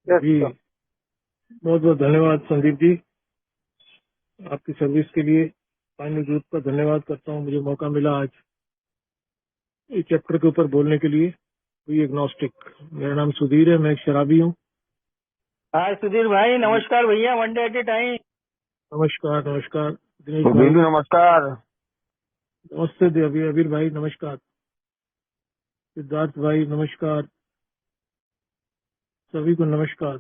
Yes जी, sir. बहुत बहुत धन्यवाद संदीप जी, आपकी सर्विस के लिए। फाइनल ग्रुप का धन्यवाद करता हूँ, मुझे मौका मिला आज इस चैप्टर के ऊपर बोलने के लिए। We agnostic. मेरा नाम सुधीर है, मैं एक शराबी हूँ। हाय सुधीर भाई, नमस्कार भैया, one day at A time. नमस्कार नमस्कार दिनेश सुधीर भाई, जी नमस्कार। नमस्ते अबीर भाई, नमस्कार सिद्धार्थ भाई, नमस्कार सभी को, नमस्कार।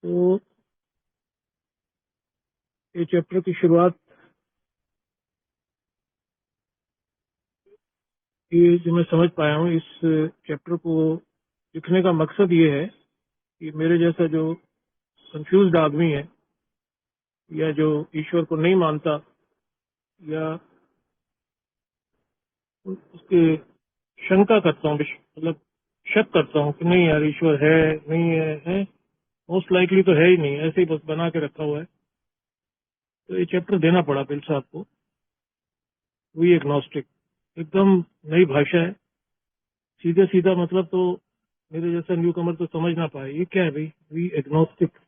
तो ये चैप्टर की शुरुआत, ये जो मैं समझ पाया हूँ, इस चैप्टर को लिखने का मकसद ये है कि मेरे जैसा जो कंफ्यूज्ड आदमी है, या जो ईश्वर को नहीं मानता, या उसके शंका करता हूँ, मतलब शक करता हूँ कि नहीं यार ईश्वर है, नहीं है मोस्ट लाइकली तो है ही नहीं, ऐसे ही बस बना के रखा हुआ है। तो ये चैप्टर देना पड़ा बिल साहब को। वी एग्नोस्टिक, एकदम नई भाषा है, सीधे सीधा मतलब तो मेरे जैसा न्यू कमर तो समझ ना पाए ये क्या है भाई, वी एग्नोस्टिक।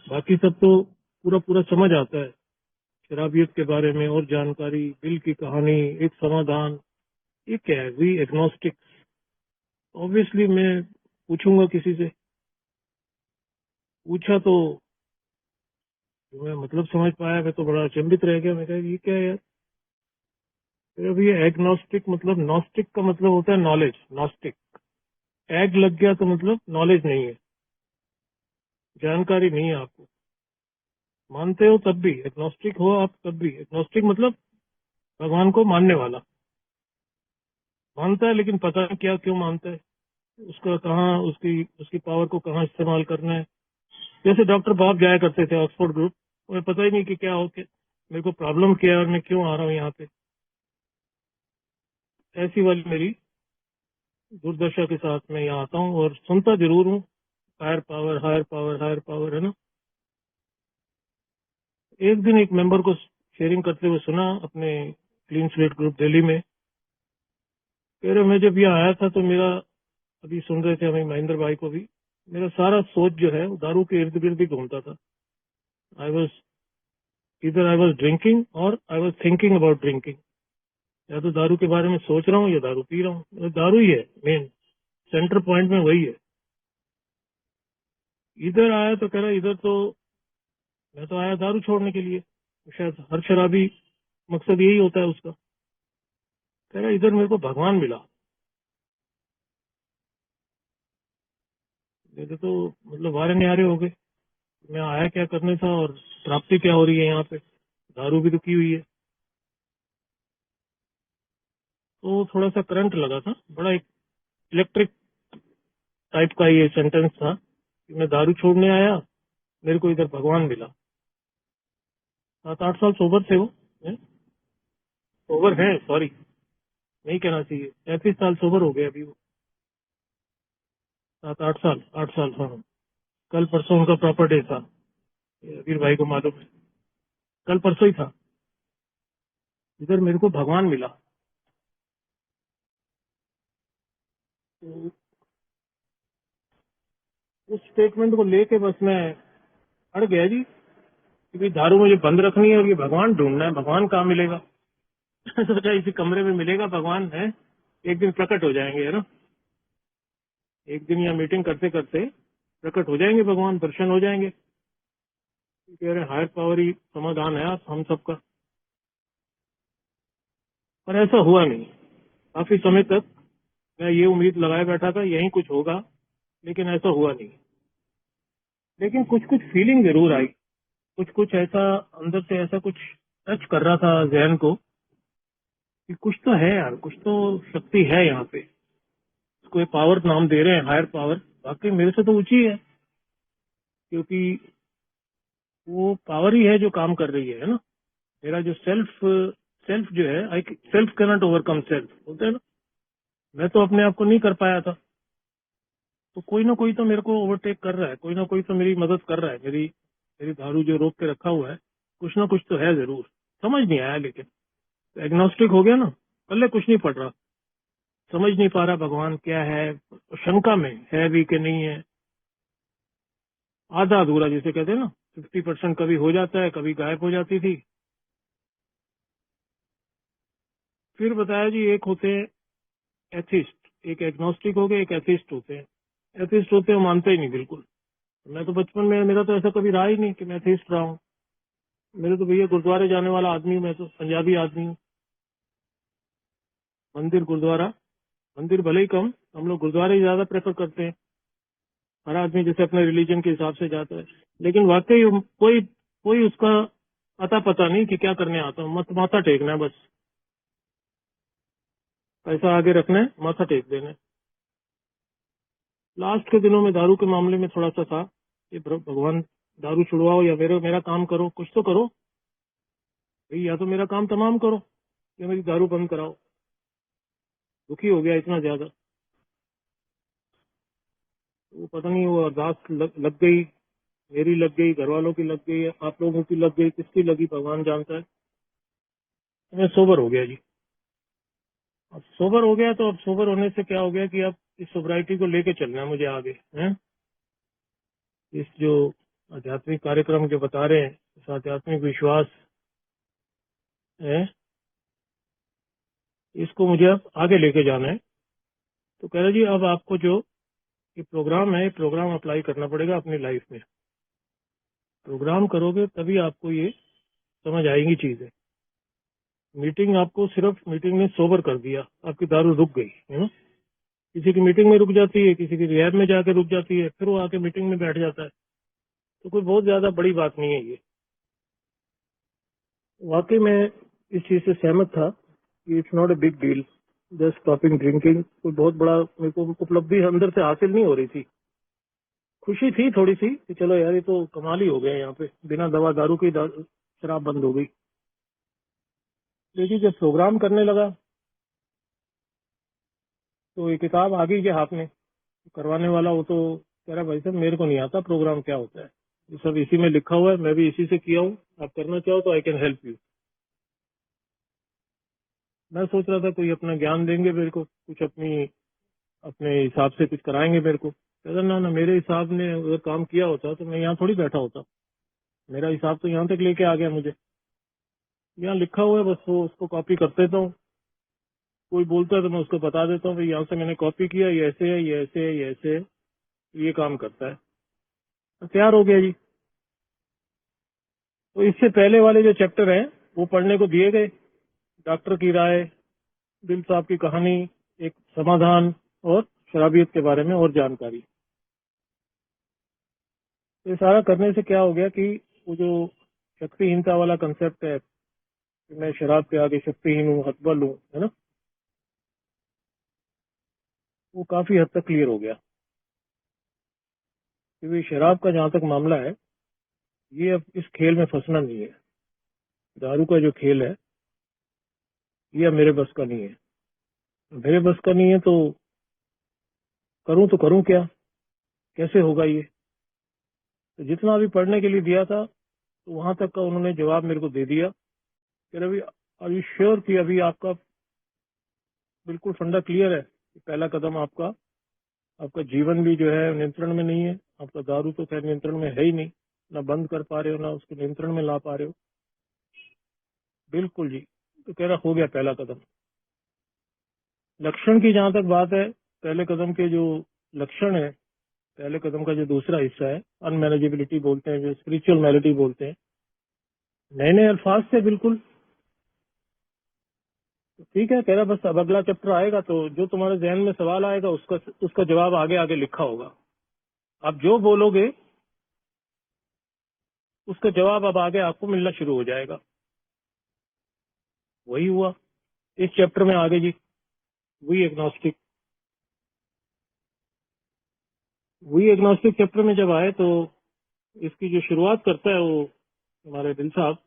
बाकी सब तो पूरा पूरा समझ आता है, शराबियत के बारे में और जानकारी, बिल की कहानी, एक समाधान। ये क्या है वी एग्नोस्टिक? ऑब्वियसली मैं पूछूंगा किसी से, पूछा तो जो मैं मतलब समझ पाया, मैं तो बड़ा अचंभित रह गया। मैं कहा ये क्या है यार। फिर अभी एग्नोस्टिक मतलब, नॉस्टिक का मतलब होता है नॉलेज, नॉस्टिक। एग लग गया तो मतलब नॉलेज नहीं है, जानकारी नहीं है आपको। मानते हो तब भी एग्नोस्टिक हो आप, तब भी एग्नोस्टिक मतलब भगवान को मानने वाला। मानता है लेकिन पता नहीं क्या क्यों मानता है, उसका कहाँ, उसकी उसकी पावर को कहाँ इस्तेमाल करना है। जैसे डॉक्टर बाब जाया करते थे ऑक्सफोर्ड ग्रुप, उन्हें पता ही नहीं कि क्या हो के मेरे को प्रॉब्लम क्या है और मैं क्यों आ रहा हूँ यहाँ पे। ऐसी वाली मेरी दुर्दशा के साथ मैं यहाँ आता हूँ, और सुनता जरूर हूँ higher power higher power higher power, है ना। एक दिन एक मेंबर को शेयरिंग करते हुए सुना अपने क्लीन स्लेट ग्रुप दिल्ली में, कह रहे मैं जब यहाँ आया था तो मेरा, अभी सुन रहे थे हमें महेंद्र भाई को भी, मेरा सारा सोच जो है वो दारू के इर्द गिर्द ही घूमता था। आई वॉज इधर आई वॉज ड्रिंकिंग और I was thinking about drinking. या तो दारू के बारे में सोच रहा हूँ या दारू पी रहा हूँ, मतलब दारू ही है मेन, सेंटर पॉइंट में वही है। इधर आया तो कह रहा इधर तो मैं तो आया दारू छोड़ने के लिए, शायद हर शराबी मकसद यही होता है उसका। कह रहा इधर मेरे को भगवान मिला। मेरे तो मतलब वारे न्यारे हो गए, मैं आया क्या करने था और प्राप्ति क्या हो रही है यहाँ पे, दारू भी तो की हुई है। तो थोड़ा सा करंट लगा था, बड़ा एक इलेक्ट्रिक टाइप का ये सेंटेंस था कि मैं दारू छोड़ने आया, मेरे को इधर भगवान मिला। 7-8 साल सोबर थे वो, सोबर है, सॉरी नहीं कहना चाहिए, 35 साल सोबर हो गए अभी वो। 7-8 साल, 8 साल, हाँ। कल परसों उनका प्रॉपर डे था, ये अबीर भाई को मालूम है, कल परसों ही था। इधर मेरे को भगवान मिला। तो उस स्टेटमेंट को लेके बस मैं अड़ गया जी, क्योंकि दारू मुझे बंद रखनी है और ये भगवान ढूंढना है। भगवान कहाँ मिलेगा? सोचा इसी कमरे में मिलेगा भगवान, है एक दिन प्रकट हो जाएंगे, है ना। एक दिन यहाँ मीटिंग करते करते प्रकट हो जाएंगे भगवान, दर्शन हो जाएंगे। कह रहे हायर पावर ही समाधान है आप हम सबका। पर ऐसा हुआ नहीं। काफी समय तक मैं ये उम्मीद लगाए बैठा था यही कुछ होगा, लेकिन ऐसा हुआ नहीं। लेकिन कुछ कुछ फीलिंग जरूर आई, कुछ कुछ ऐसा अंदर से, ऐसा कुछ टच कर रहा था जहन को कि कुछ तो है यार, कुछ तो शक्ति है यहाँ पे। उसको पावर नाम दे रहे हैं, हायर पावर, वाकई मेरे से तो ऊंची है, क्योंकि वो पावर ही है जो काम कर रही है ना। मेरा जो सेल्फ, सेल्फ जो है, I self can not overcome self बोलते हैं ना, मैं तो अपने आप को नहीं कर पाया था। तो कोई ना कोई तो मेरे को ओवरटेक कर रहा है, कोई ना कोई तो मेरी मदद कर रहा है। मेरी मेरी दारू जो रोक के रखा हुआ है, कुछ ना कुछ तो है जरूर। समझ नहीं आया, लेकिन एग्नोस्टिक हो गया ना, पल्ले कुछ नहीं पड़ रहा। समझ नहीं पा रहा भगवान क्या है, शंका में है भी कि नहीं है, आधा अधूरा जिसे कहते हैं ना, 50% कभी हो जाता है, कभी गायब हो जाती थी। फिर बताया जी एक होते हैं एथिस्ट, एक एग्नोस्टिक हो गए, एक एथिस्ट होते हैं। एथिस्ट होते हैं वो मानते ही नहीं बिल्कुल। मैं तो बचपन में, मेरा तो ऐसा कभी रहा ही नहीं कि मैं एथिस्ट रहा हूँ। मेरे तो भैया गुरुद्वारे जाने वाला आदमी हूँ, मैं तो पंजाबी आदमी हूँ। मंदिर गुरुद्वारा, मंदिर भले ही कम, हम लोग गुरुद्वारे ही ज्यादा प्रेफर करते हैं। हर आदमी जैसे अपने रिलीजन के हिसाब से जाता है, लेकिन वाकई कोई कोई उसका अता पता नहीं कि क्या करने आता हूँ। मत माथा टेकना है बस, पैसा आगे रखना है, माथा टेक देना है। लास्ट के दिनों में दारू के मामले में थोड़ा सा था, ये भगवान दारू छुड़वाओ या मेरा काम करो, कुछ तो करो भाई, या तो मेरा काम तमाम करो या मेरी दारू बंद कराओ। दुखी हो गया इतना ज्यादा, वो पता नहीं वो अरदास लग गई, मेरी लग गई, घर वालों की लग गई, आप लोगों की लग गई, किसकी लगी भगवान जानता है। तो मैं सोबर हो गया जी। अब सोबर हो गया तो अब सोबर होने से क्या हो गया कि अब इस सोबराइटी को लेके चलना है मुझे आगे, हैं। इस जो आध्यात्मिक कार्यक्रम जो बता रहे हैं, इस आध्यात्मिक विश्वास है, इसको मुझे अब आगे लेके जाना है। तो कह रहे जी अब आपको जो ये प्रोग्राम है, प्रोग्राम अप्लाई करना पड़ेगा अपनी लाइफ में। प्रोग्राम करोगे तभी आपको ये समझ आएंगी चीजें। मीटिंग आपको सिर्फ मीटिंग ने सोबर कर दिया, आपकी दारू रुक गई है ना। किसी की मीटिंग में रुक जाती है, किसी की रिहैब में जाके रुक जाती है, फिर वो आके मीटिंग में बैठ जाता है। तो कोई बहुत ज्यादा बड़ी बात नहीं है ये। वाकई में इस चीज से सहमत था कि it's not a big deal just stopping drinking. कोई बहुत बड़ा मेरे को उपलब्धि अंदर से हासिल नहीं हो रही थी। खुशी थी थोड़ी सी कि चलो यार ये तो कमाल ही हो गया, यहाँ पे बिना दवा दारू की शराब बंद हो गई। लेकिन जब प्रोग्राम करने लगा तो ये किताब आ गई के हाथ में, करवाने वाला वो तो कह रहा भाई साहब मेरे को नहीं आता प्रोग्राम क्या होता है, ये सब इसी में लिखा हुआ है, मैं भी इसी से किया हूँ, आप करना चाहो तो आई कैन हेल्प यू। मैं सोच रहा था कोई अपना ज्ञान देंगे मेरे को, कुछ अपने हिसाब से कुछ कराएंगे मेरे को। कहता ना ना, मेरे हिसाब ने अगर काम किया होता तो मैं यहाँ थोड़ी बैठा होता। मेरा हिसाब तो यहाँ तक लेके आ गया मुझे, यहाँ लिखा हुआ है बस वो उसको कॉपी कर देता हूँ। कोई बोलता है तो मैं उसको बता देता हूँ भाई यहाँ से मैंने कॉपी किया, ये ऐसे है, ये ऐसे है, ये ऐसे है, ये काम करता है। तो तैयार हो गया जी। तो इससे पहले वाले जो चैप्टर हैं वो पढ़ने को दिए गए, डॉक्टर की राय, दिल साहब की कहानी, एक समाधान और शराबियत के बारे में और जानकारी। तो ये सारा करने से क्या हो गया कि वो जो शक्तिहीनता वाला कंसेप्ट है कि मैं शराब के आगे शक्तिहीन हूँ, हतबल हूँ, है ना, वो काफी हद तक क्लियर हो गया। क्योंकि शराब का जहां तक मामला है, ये अब इस खेल में फंसना नहीं है। दारू का जो खेल है ये अब मेरे बस का नहीं है। मेरे बस का नहीं है तो करूं क्या, कैसे होगा ये। तो जितना भी पढ़ने के लिए दिया था तो वहां तक का उन्होंने जवाब मेरे को दे दिया कि रवि आर यू श्योर कि अभी आपका बिल्कुल फंडा क्लियर है कि पहला कदम आपका जीवन भी जो है नियंत्रण में नहीं है, आपका दारू तो खैर नियंत्रण में है ही नहीं, ना बंद कर पा रहे हो ना उसको नियंत्रण में ला पा रहे हो। बिल्कुल जी। तो कह रहा हो गया पहला कदम। लक्षण की जहां तक बात है, पहले कदम के जो लक्षण है, पहले कदम का जो दूसरा हिस्सा है, अनमैनेजेबिलिटी बोलते हैं, जो स्पिरिचुअल मैलिटी बोलते हैं, नए नए अल्फाज से बिल्कुल ठीक है। कह रहा बस अब अगला चैप्टर आएगा तो जो तुम्हारे जहन में सवाल आएगा उसका जवाब आगे आगे लिखा होगा। आप जो बोलोगे उसका जवाब अब आगे आपको मिलना शुरू हो जाएगा। वही हुआ इस चैप्टर में आगे जी। We agnostic, we agnostic chapter में जब आए तो इसकी जो शुरुआत करता है वो हमारे दिल साहब,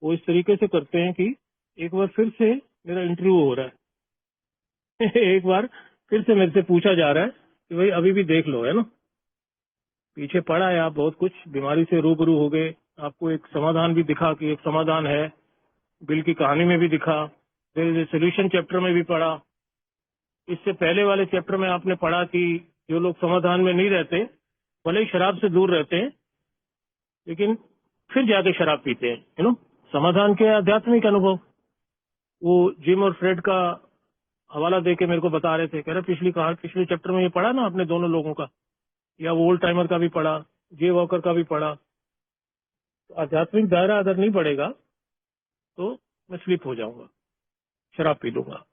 वो इस तरीके से करते हैं कि एक बार फिर से मेरा इंटरव्यू हो रहा है एक बार फिर से मेरे से पूछा जा रहा है कि भाई अभी भी देख लो, है ना, पीछे पड़ा है, आप बहुत कुछ बीमारी से रूबरू हो गए, आपको एक समाधान भी दिखा कि एक समाधान है, बिल की कहानी में भी दिखा, फिर सोल्यूशन चैप्टर में भी पढ़ा, इससे पहले वाले चैप्टर में आपने पढ़ा कि जो लोग समाधान में नहीं रहते, भले ही शराब से दूर रहते हैं, लेकिन फिर जाके शराब पीते हैं, समाधान के आध्यात्मिक अनुभव। वो जिम और फ्रेड का हवाला दे के मेरे को बता रहे थे, कह रहे पिछले चैप्टर में ये पढ़ा ना आपने दोनों लोगों का, या वो ओल्ड टाइमर का भी पढ़ा, जे वॉकर का भी पढ़ा। तो आध्यात्मिक दायरा अगर नहीं बढ़ेगा तो मैं स्लिप हो जाऊंगा, शराब पी लूंगा,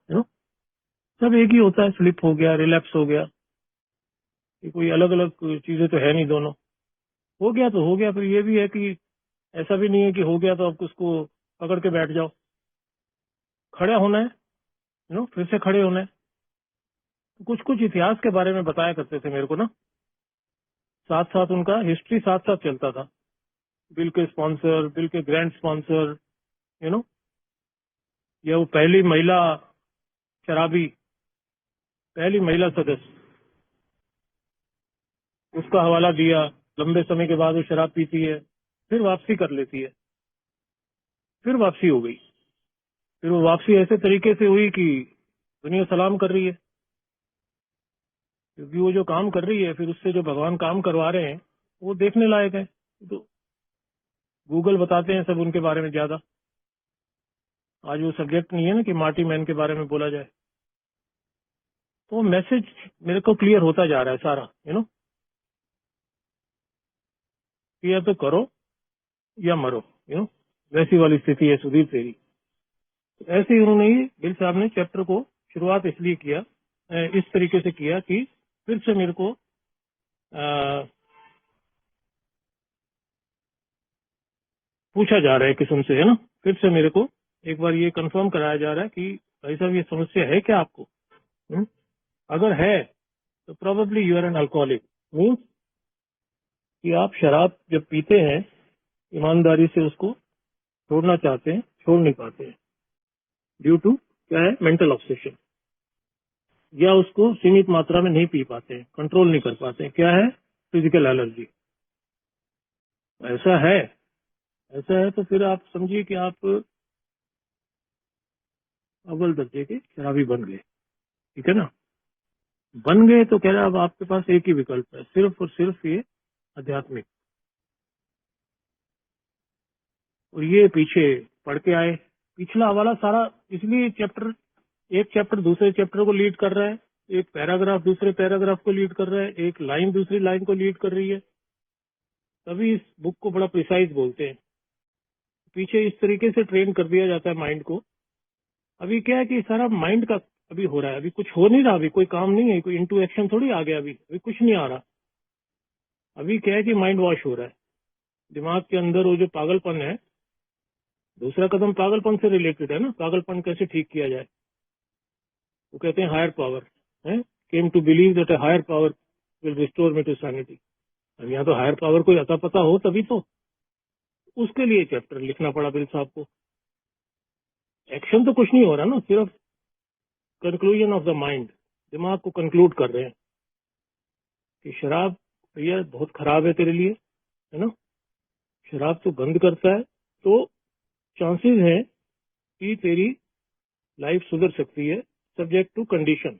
सब एक ही होता है, स्लिप हो गया, रिलैप्स हो गया, ये कोई अलग अलग चीजें तो है नहीं, दोनों हो गया तो हो गया। फिर ये भी है कि ऐसा भी नहीं है कि हो गया तो आप उसको पकड़ के बैठ जाओ, खड़ा होना है, फिर से खड़े होना है। तो कुछ कुछ इतिहास के बारे में बताया करते थे मेरे को ना, साथ साथ उनका हिस्ट्री साथ साथ चलता था, बिल के स्पॉन्सर, बिल के ग्रैंड स्पॉन्सर, या वो पहली महिला शराबी, पहली महिला सदस्य, उसका हवाला दिया। लंबे समय के बाद वो शराब पीती है, फिर वापसी कर लेती है, फिर वापसी हो गई। फिर वो वापसी ऐसे तरीके से हुई कि दुनिया सलाम कर रही है, क्योंकि वो जो काम कर रही है, फिर उससे जो भगवान काम करवा रहे हैं वो देखने लायक है। तो गूगल बताते हैं सब उनके बारे में ज्यादा। आज वो सब्जेक्ट नहीं है ना कि मार्टी मैन के बारे में बोला जाए। तो मैसेज मेरे को क्लियर होता जा रहा है सारा, कि या तो करो या मरो, वैसी वाली स्थिति है सुधीर तेरी। तो ऐसे ही उन्होंने ही बिल साहब ने चैप्टर को शुरुआत इसलिए किया, इस तरीके से किया कि फिर से मेरे को पूछा जा रहा है किस्म से, है ना, फिर से मेरे को एक बार ये कंफर्म कराया जा रहा है कि भाई साहब ये समस्या है क्या आपको। अगर है तो probably you are an alcoholic, means कि आप शराब जब पीते हैं ईमानदारी से उसको छोड़ना चाहते हैं, छोड़ नहीं पाते हैं, ड्यू टू क्या है, मेंटल ऑब्सेशन, या उसको सीमित मात्रा में नहीं पी पाते हैं, कंट्रोल नहीं कर पाते हैं, क्या है, फिजिकल एलर्जी। ऐसा है तो फिर आप समझिए कि आप अव्वल दर्जे के शराबी बन गए, ठीक है ना। बन गए तो कह रहा अब आपके पास एक ही विकल्प है, सिर्फ और सिर्फ ये आध्यात्मिक। और ये पीछे पढ़ के आए, पिछला हवाला सारा, इसलिए चैप्टर, एक चैप्टर दूसरे चैप्टर को लीड कर रहा है, एक पैराग्राफ दूसरे पैराग्राफ को लीड कर रहा है, एक लाइन दूसरी लाइन को लीड कर रही है। तभी इस बुक को बड़ा प्रिसाइज बोलते हैं। पीछे इस तरीके से ट्रेन कर दिया जाता है माइंड को। अभी क्या है कि सारा माइंड का अभी हो रहा है, अभी कुछ हो नहीं रहा, अभी कोई काम नहीं है, कोई इनटू एक्शन थोड़ी आ गया, अभी कुछ नहीं आ रहा। अभी क्या है कि माइंड वॉश हो रहा है, दिमाग के अंदर वो जो पागलपन है, दूसरा कदम पागलपन से रिलेटेड है ना, पागलपन कैसे ठीक किया जाए। वो कहते हैं हायर पावर है, came to believe that a higher power will restore me to sanity. अब यहाँ तो हायर पावर कोई अता पता हो तभी तो, उसके लिए चैप्टर लिखना पड़ा बिल साहब को। एक्शन तो कुछ नहीं हो रहा ना, सिर्फ कंक्लूजन ऑफ द माइंड, दिमाग को कंक्लूड कर रहे हैं कि शराब भैया बहुत खराब है तेरे लिए, है ना, शराब तो बंद करता है तो चांसेस है कि तेरी लाइफ सुधर सकती है, सब्जेक्ट टू कंडीशन।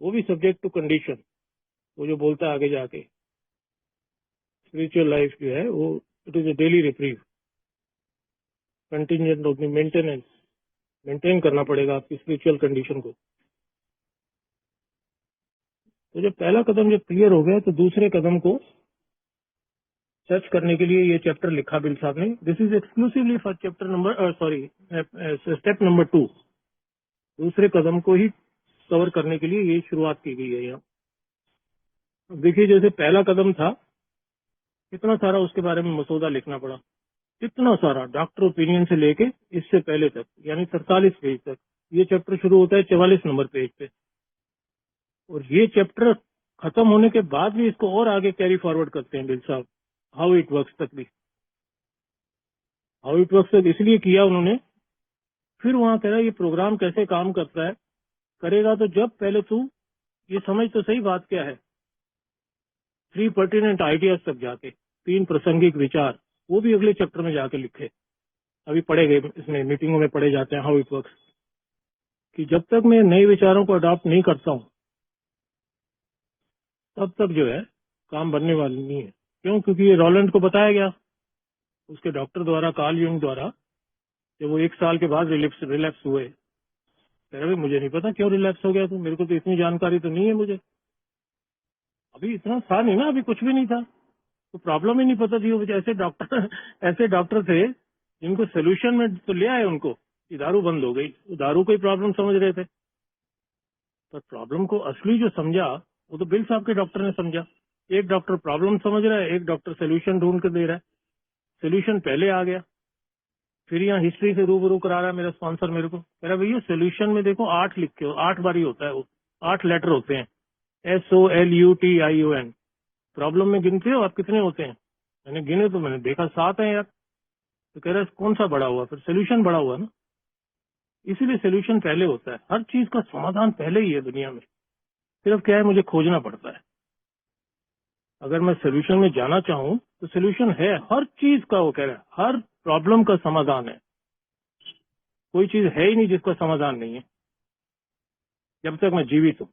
वो भी सब्जेक्ट टू कंडीशन, वो जो बोलता है आगे जाके स्पिरिचुअल लाइफ जो है वो it is a daily reprieve, contingent of the maintenance, maintain करना पड़ेगा आपकी स्पिरिचुअल कंडीशन को। तो जब पहला कदम जब क्लियर हो गया तो दूसरे कदम को सर्च करने के लिए ये चैप्टर लिखा बिल साहब ने। This is exclusively for chapter number step number 2, दूसरे कदम को ही कवर करने के लिए ये शुरुआत की गई है यहाँ। देखिए जैसे पहला कदम था, कितना सारा उसके बारे में मसौदा लिखना पड़ा, कितना सारा, डॉक्टर ओपिनियन से लेके इससे पहले तक, यानी 47 पेज तक। ये चैप्टर शुरू होता है 44 नंबर पेज पे, और ये चैप्टर खत्म होने के बाद भी इसको और आगे कैरी फॉरवर्ड करते हैं बिल साहब, हाउ इट वर्क्स तक भी। हाउ इट वर्क्स तक इसलिए किया उन्होंने, फिर वहां कह रहा ये प्रोग्राम कैसे काम करता है, करेगा तो जब पहले तू ये समझ तो सही बात क्या है, 3 पर्टिनेंट आइडियाज तक जाके, 3 प्रासंगिक विचार, वो भी अगले चैप्टर में जाके लिखे। अभी पढ़े गए, इसमें मीटिंगों में पढ़े जाते हैं हाउ इट वर्क्स, कि जब तक मैं नए विचारों को अडॉप्ट नहीं करता हूँ तब तक जो है काम बनने वाली नहीं है। क्यों? क्योंकि ये रॉलैंड को बताया गया उसके डॉक्टर द्वारा, कार्ल यूंग द्वारा, जब वो 1 साल के बाद रिलैप्स हुए। कह रहे मुझे नहीं पता क्यों रिलैप्स हो गया, तो मेरे को तो इतनी जानकारी तो नहीं है मुझे, अभी इतना था नहीं ना, अभी कुछ भी नहीं था, तो प्रॉब्लम ही नहीं पता थी। वो ऐसे डॉक्टर ऐसे डॉक्टर थे जिनको सोल्यूशन में तो ले आए उनको कि दारू बंद हो गई, वो दारू को ही प्रॉब्लम समझ रहे थे, पर प्रॉब्लम को असली जो समझा वो तो बिल साहब के डॉक्टर ने समझा। एक डॉक्टर प्रॉब्लम समझ रहा है, एक डॉक्टर सोल्यूशन ढूंढ के दे रहा है। सोल्यूशन पहले आ गया, फिर यहाँ हिस्ट्री से रूबरू करा रहा है मेरा स्पॉन्सर मेरे को, कह रहा भैया सोल्यूशन में देखो 8 लिख के 8 बारी होता है, वो 8 लेटर होते हैं, SOLUTION। प्रॉब्लम में गिनते हो आप कितने होते हैं? मैंने गिने तो मैंने देखा 7 हैं यार। तो कह रहा है कौन सा बड़ा हुआ? फिर सोल्यूशन बड़ा हुआ ना, इसीलिए सोल्यूशन पहले होता है। हर चीज का समाधान पहले ही है दुनिया में, सिर्फ क्या है मुझे खोजना पड़ता है। अगर मैं सोल्यूशन में जाना चाहूं तो सोल्यूशन है हर चीज का, वो कह रहा है हर प्रॉब्लम का समाधान है, कोई चीज है ही नहीं जिसका समाधान नहीं है जब तक मैं जीवित हूं।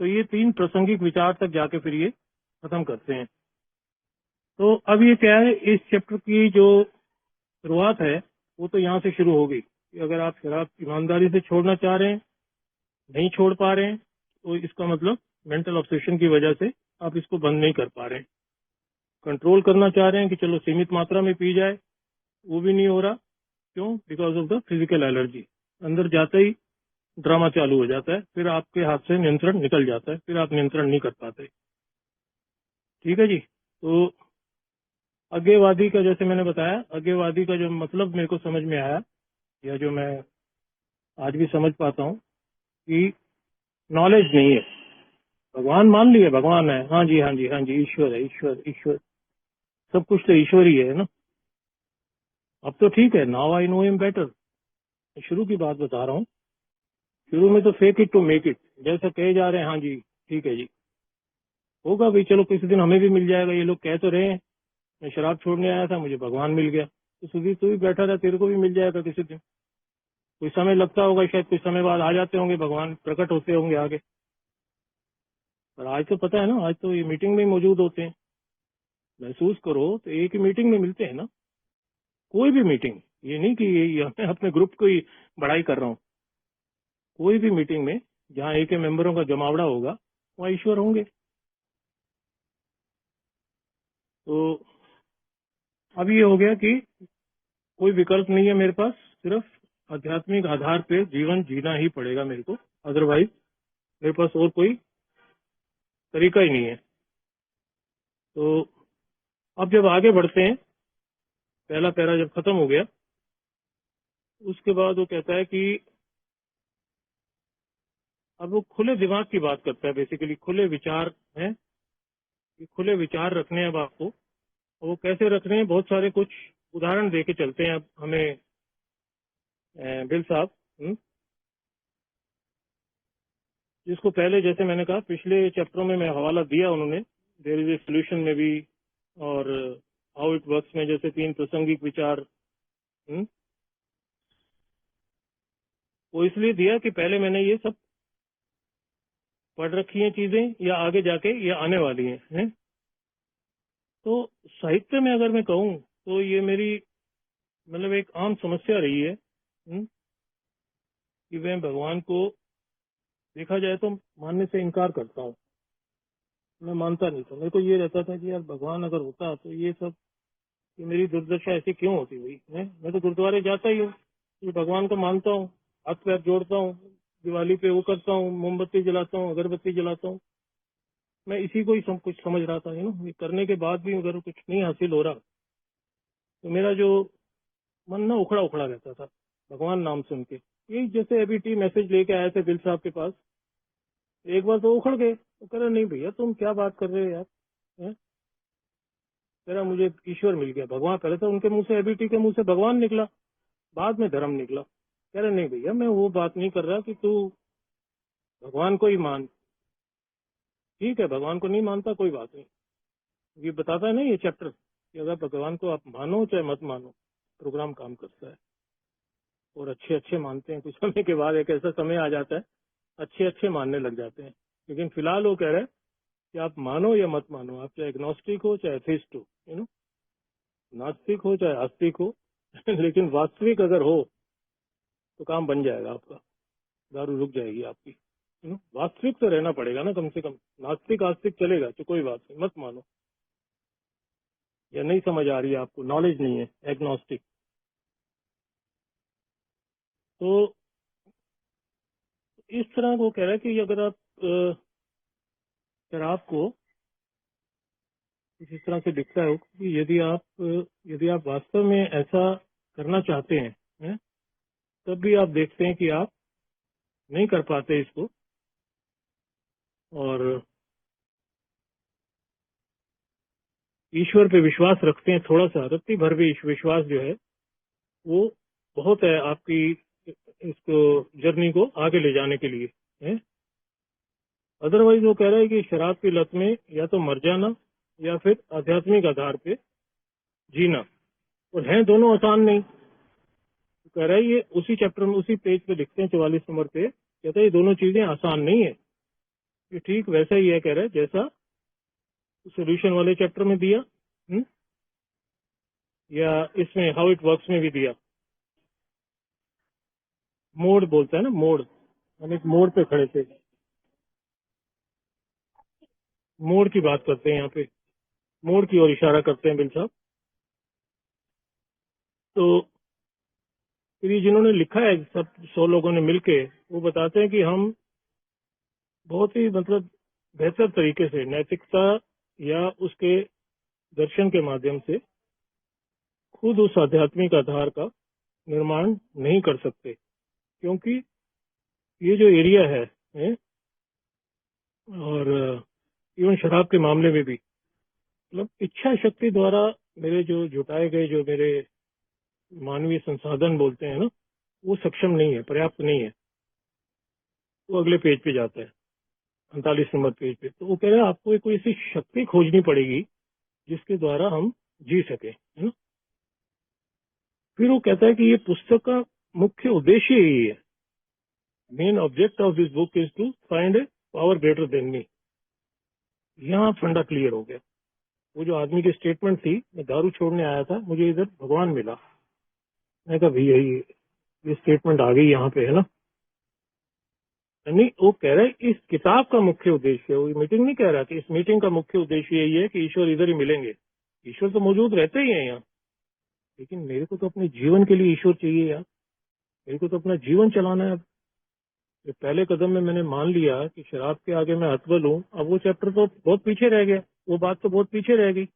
तो ये 3 प्रासंगिक विचार तक जाके फिर ये खत्म करते हैं। तो अब ये क्या है, इस चैप्टर की जो शुरुआत है वो तो यहाँ से शुरू होगी कि अगर आप शराब ईमानदारी से छोड़ना चाह रहे हैं, नहीं छोड़ पा रहे हैं, तो इसका मतलब मेंटल ऑब्सेशन की वजह से आप इसको बंद नहीं कर पा रहे हैं। कंट्रोल करना चाह रहे हैं कि चलो सीमित मात्रा में पी जाए, वो भी नहीं हो रहा। क्यों? Because of the physical allergy. अंदर जाते ही ड्रामा चालू हो जाता है, फिर आपके हाथ से नियंत्रण निकल जाता है, फिर आप नियंत्रण नहीं कर पाते। ठीक है जी। तो अज्ञेयवादी का, जैसे मैंने बताया, अज्ञेयवादी का जो मतलब मेरे को समझ में आया, या जो मैं आज भी समझ पाता हूँ, कि नॉलेज नहीं है। भगवान मान लिया, भगवान है, हाँ जी हाँ जी हाँ जी, ईश्वर है, ईश्वर ईश्वर, सब कुछ तो ईश्वर ही है ना। अब तो ठीक है, now I know him better. शुरू की बात बता रहा हूँ, शुरू में तो fake it to make it, जैसा कहे जा रहे हैं, हाँ जी ठीक है जी, होगा भाई, चलो किसी दिन हमें भी मिल जाएगा। ये लोग कह तो रहे हैं मैं शराब छोड़ने आया था, मुझे भगवान मिल गया, तो सुधीर तू भी बैठा था, तेरे को भी मिल जाएगा किसी दिन। कोई समय लगता होगा, शायद कुछ समय बाद आ जाते होंगे भगवान, प्रकट होते होंगे आगे। पर आज तो पता है ना, आज तो ये मीटिंग में ही मौजूद होते हैं। महसूस करो तो एक ही मीटिंग में मिलते हैं ना, कोई भी मीटिंग, ये नहीं कि ये मैं अपने ग्रुप को ही बड़ाई कर रहा हूँ। कोई भी मीटिंग में जहाँ एक मेंबरों का जमावड़ा होगा वहाँ ईश्वर होंगे। तो अब ये हो गया कि कोई विकल्प नहीं है मेरे पास, सिर्फ आध्यात्मिक आधार पे जीवन जीना ही पड़ेगा मेरे को, अदरवाइज मेरे पास और कोई तरीका ही नहीं है। तो अब जब आगे बढ़ते हैं, पहला पैरा जब खत्म हो गया, उसके बाद वो कहता है कि अब वो खुले दिमाग की बात करता है, बेसिकली खुले विचार हैं, कि खुले विचार रखने हैं अब आपको। और वो कैसे रखने हैं, बहुत सारे कुछ उदाहरण दे के चलते हैं अब हमें बिल साहब। जिसको पहले, जैसे मैंने कहा पिछले चैप्टरों में मैं हवाला दिया उन्होंने, देयर इज ए सोल्यूशन में भी, और हाउ इट वर्क्स में, जैसे 3 प्रासंगिक विचार। वो इसलिए दिया कि पहले मैंने ये सब पढ़ रखी हैं चीजें, या आगे जाके ये आने वाली हैं। तो साहित्य में अगर मैं कहूँ तो ये मेरी मतलब एक आम समस्या रही है, कि मैं भगवान को देखा जाए तो मानने से इनकार करता हूँ। मैं मानता नहीं था, मेरे को ये रहता था कि यार भगवान अगर होता तो ये सब, ये मेरी दुर्दशा ऐसी क्यों होती हुई है। मैं तो गुरुद्वारे जाता ही हूँ, ये भगवान को मानता हूँ, हाथ पैर जोड़ता हूँ, दिवाली पे वो करता हूँ, मोमबत्ती जलाता हूँ, अगरबत्ती जलाता हूँ। मैं इसी को ही सब कुछ समझ रहा था, ये करने के बाद भी अगर कुछ नहीं हासिल हो रहा, तो मेरा जो मन ना उखड़ा उखड़ा रहता था भगवान नाम सुन के। यही जैसे अभी टी मैसेज लेके आए थे बिल साहब के पास, एक बार तो उखड़ गए, तो कह रहे नहीं भैया तुम क्या बात कर रहे हो यार, कह रहा मुझे ईश्वर मिल गया, भगवान। करे तो उनके मुंह से, एबीटी के मुंह से भगवान निकला, बाद में धर्म निकला। कह रहे नहीं भैया मैं वो बात नहीं कर रहा कि तू भगवान को ही मान। ठीक है, भगवान को नहीं मानता कोई बात नहीं, ये बताता है ना ये चैप्टर कि अगर भगवान को आप मानो चाहे मत मानो, प्रोग्राम काम करता है। और अच्छे अच्छे मानते हैं। कुछ समय के बाद एक ऐसा समय आ जाता है अच्छे अच्छे मानने लग जाते हैं। लेकिन फिलहाल वो कह रहे हैं कि आप मानो या मत मानो, आप चाहे एग्नोस्टिक हो चाहे एथिस्ट हो, नास्तिक हो चाहे आस्तिक हो लेकिन वास्तविक अगर हो तो काम बन जाएगा आपका, दारू रुक जाएगी आपकी। वास्तविक तो रहना पड़ेगा ना कम से कम। नास्तिक आस्तिक चलेगा तो कोई बात नहीं, मत मानो। या नहीं समझ आ रही है आपको, नॉलेज नहीं है, एग्नोस्टिक। तो इस तरह वो कह रहा है कि अगर आप शराब को इस तरह से दिखता है कि यदि आप वास्तव में ऐसा करना चाहते हैं, तब भी आप देखते हैं कि आप नहीं कर पाते इसको, और ईश्वर पे विश्वास रखते हैं थोड़ा सा, रत्ती भर भी विश्वास जो है वो बहुत है आपकी इसको जर्नी को आगे ले जाने के लिए है। अदरवाइज वो कह रहा है कि शराब की लत में या तो मर जाना या फिर आध्यात्मिक आधार पे जीना, और हैं दोनों आसान नहीं। तो कह रहा है ये उसी चैप्टर में उसी पेज पे लिखते हैं 44 नंबर पे, कहता है ये दोनों चीजें आसान नहीं है। ये ठीक वैसा ही है, कह रहा है जैसा सोल्यूशन वाले चैप्टर में दिया, या इसमें हाउ इट वर्क्स में भी दिया। मोड़ बोलता है ना, मोड़, हम एक मोड़ पे खड़े थे, मोड़ की बात करते हैं यहाँ पे, मोड़ की ओर इशारा करते हैं बिल साहब। तो फिर ये जिन्होंने लिखा है सब 100 लोगों ने मिलके, वो बताते हैं कि हम बहुत ही मतलब बेहतर तरीके से नैतिकता या उसके दर्शन के माध्यम से खुद उस आध्यात्मिक आधार का निर्माण नहीं कर सकते, क्योंकि ये जो एरिया है, और इवन शराब के मामले में भी, मतलब इच्छा शक्ति द्वारा मेरे जो जुटाए गए जो मेरे मानवीय संसाधन बोलते हैं ना, वो सक्षम नहीं है, पर्याप्त नहीं है। वो अगले पेज पे जाता है 45 नंबर पेज पे। तो वो कह रहे हैं आपको कोई ऐसी शक्ति खोजनी पड़ेगी जिसके द्वारा हम जी सके, है ना। फिर वो कहता है कि ये पुस्तक का मुख्य उद्देश्य यही है, main object of this book is to find a power greater than me. यहाँ फंडा क्लियर हो गया। वो जो आदमी की स्टेटमेंट थी, मैं दारू छोड़ने आया था, मुझे इधर भगवान मिला, मैं कहा भैया ये स्टेटमेंट आ गई यहाँ पे, है ना। नहीं, वो कह रहा है इस किताब का मुख्य उद्देश्य, वो मीटिंग नहीं कह रहा कि इस मीटिंग का मुख्य उद्देश्य यही है कि ईश्वर इधर ही मिलेंगे। ईश्वर तो मौजूद रहते ही हैं यहाँ, लेकिन मेरे को तो अपने जीवन के लिए ईश्वर चाहिए यार, मेरे को तो अपना जीवन चलाना है। अब ये पहले कदम में मैंने मान लिया कि शराब के आगे मैं हतबल हूँ, अब वो चैप्टर तो बहुत पीछे रह गया, वो बात तो बहुत पीछे रह गई,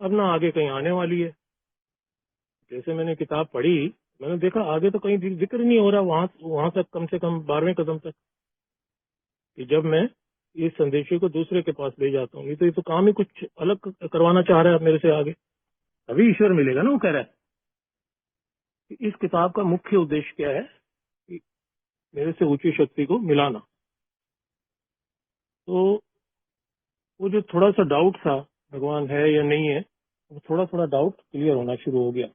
अब ना आगे कहीं आने वाली है। जैसे मैंने किताब पढ़ी, मैंने देखा आगे तो कहीं जिक्र नहीं हो रहा, वहां तक कम से कम 12वें कदम तक, कि जब मैं इस संदेश को दूसरे के पास ले जाता हूँ, ये तो काम ही कुछ अलग करवाना चाह रहा है मेरे से आगे, अभी ईश्वर मिलेगा ना। वो कह रहा है कि इस किताब का मुख्य उद्देश्य क्या है, कि मेरे से ऊंची शक्ति को मिलाना। तो वो जो थोड़ा सा डाउट था भगवान है या नहीं है, वो थोड़ा थोड़ा डाउट क्लियर होना शुरू हो गया।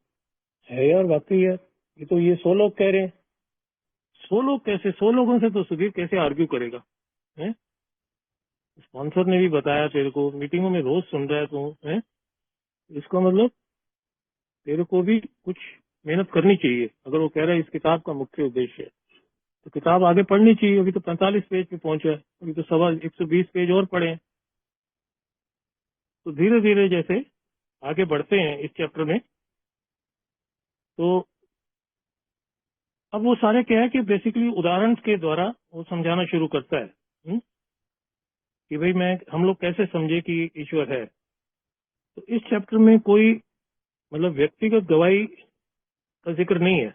है यार, वाकई है, ये 100 लोग कह रहे हैं। 100 लोग कैसे, 100 लोगों से तो सुधीर कैसे आर्ग्यू करेगा, है। स्पॉन्सर ने भी बताया तेरे को, मीटिंगों में रोज सुन रहा है तू, है। इसका मतलब तेरे को भी कुछ मेहनत करनी चाहिए। अगर वो कह रहा है इस किताब का मुख्य उद्देश्य है, तो किताब आगे पढ़नी चाहिए। अभी तो 45 पेज पे पहुंचा है, अभी तो 120 पेज और पढ़े हैं। तो धीरे धीरे जैसे आगे बढ़ते हैं इस चैप्टर में, तो अब वो सारे क्या है कि बेसिकली उदाहरण के द्वारा वो समझाना शुरू करता है, कि भाई हम लोग कैसे समझे कि ईश्वर है। तो इस चैप्टर में कोई मतलब व्यक्तिगत गवाही का जिक्र नहीं है,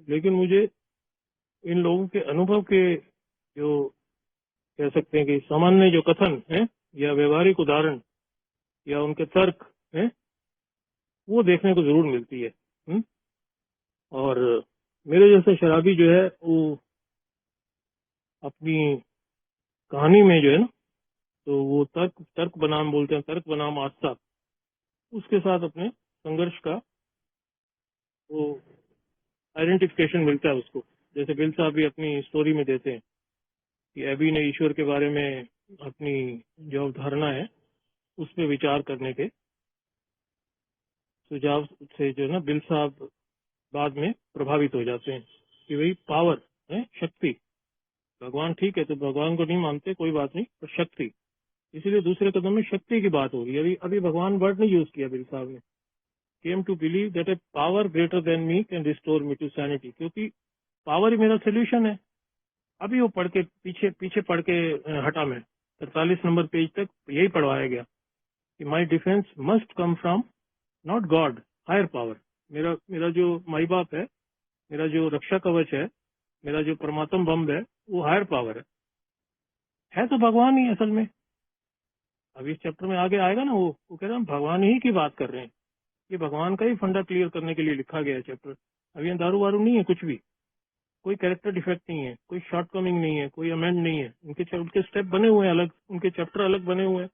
लेकिन मुझे इन लोगों के अनुभव के जो कह सकते हैं कि सामान्य जो कथन है या व्यवहारिक उदाहरण या उनके तर्क है, वो देखने को जरूर मिलती है। और मेरे जैसे शराबी जो है वो अपनी कहानी में जो है ना, तो वो तर्क बनाम बोलते हैं, तर्क बनाम आस्था, उसके साथ अपने संघर्ष का वो आइडेंटिफिकेशन मिलता है उसको। जैसे बिल साहब भी अपनी स्टोरी में देते हैं कि एबी ने ईश्वर के बारे में अपनी जो अवधारणा है उस पर विचार करने के सुझाव से जो है ना बिल साहब बाद में प्रभावित हो जाते हैं कि भाई पावर है, शक्ति, भगवान ठीक है तो भगवान को नहीं मानते कोई बात नहीं, पर शक्ति, इसीलिए दूसरे कदम में शक्ति की बात हो रही है। अभी अभी भगवान वर्ड नहीं यूज किया बिल साहब ने। Came to believe that a power greater than me can restore me to sanity, क्योंकि पावर ही मेरा सोल्यूशन है। अभी वो पढ़ के पीछे पीछे पढ़ के हटा मैं 43 नंबर पेज तक यही पढ़वाया गया कि my defence must come from not God, higher power. मेरा मेरा जो माई बाप है, मेरा जो रक्षा कवच है, मेरा जो परमात्म बम है, वो हायर पावर है तो भगवान ही असल में। अभी इस चैप्टर में आगे आएगा ना, वो कह रहे हैं भगवान ही की बात कर रहे हैं। ये भगवान का ही फंडा क्लियर करने के लिए लिखा गया है चैप्टर। अभी यहाँ दारू वारू नहीं है, कुछ भी, कोई कैरेक्टर डिफेक्ट नहीं है, कोई शॉर्ट कमिंग नहीं है, कोई अमेंड नहीं है। उनके स्टेप बने हुए हैं अलग, उनके चैप्टर अलग बने हुए हैं।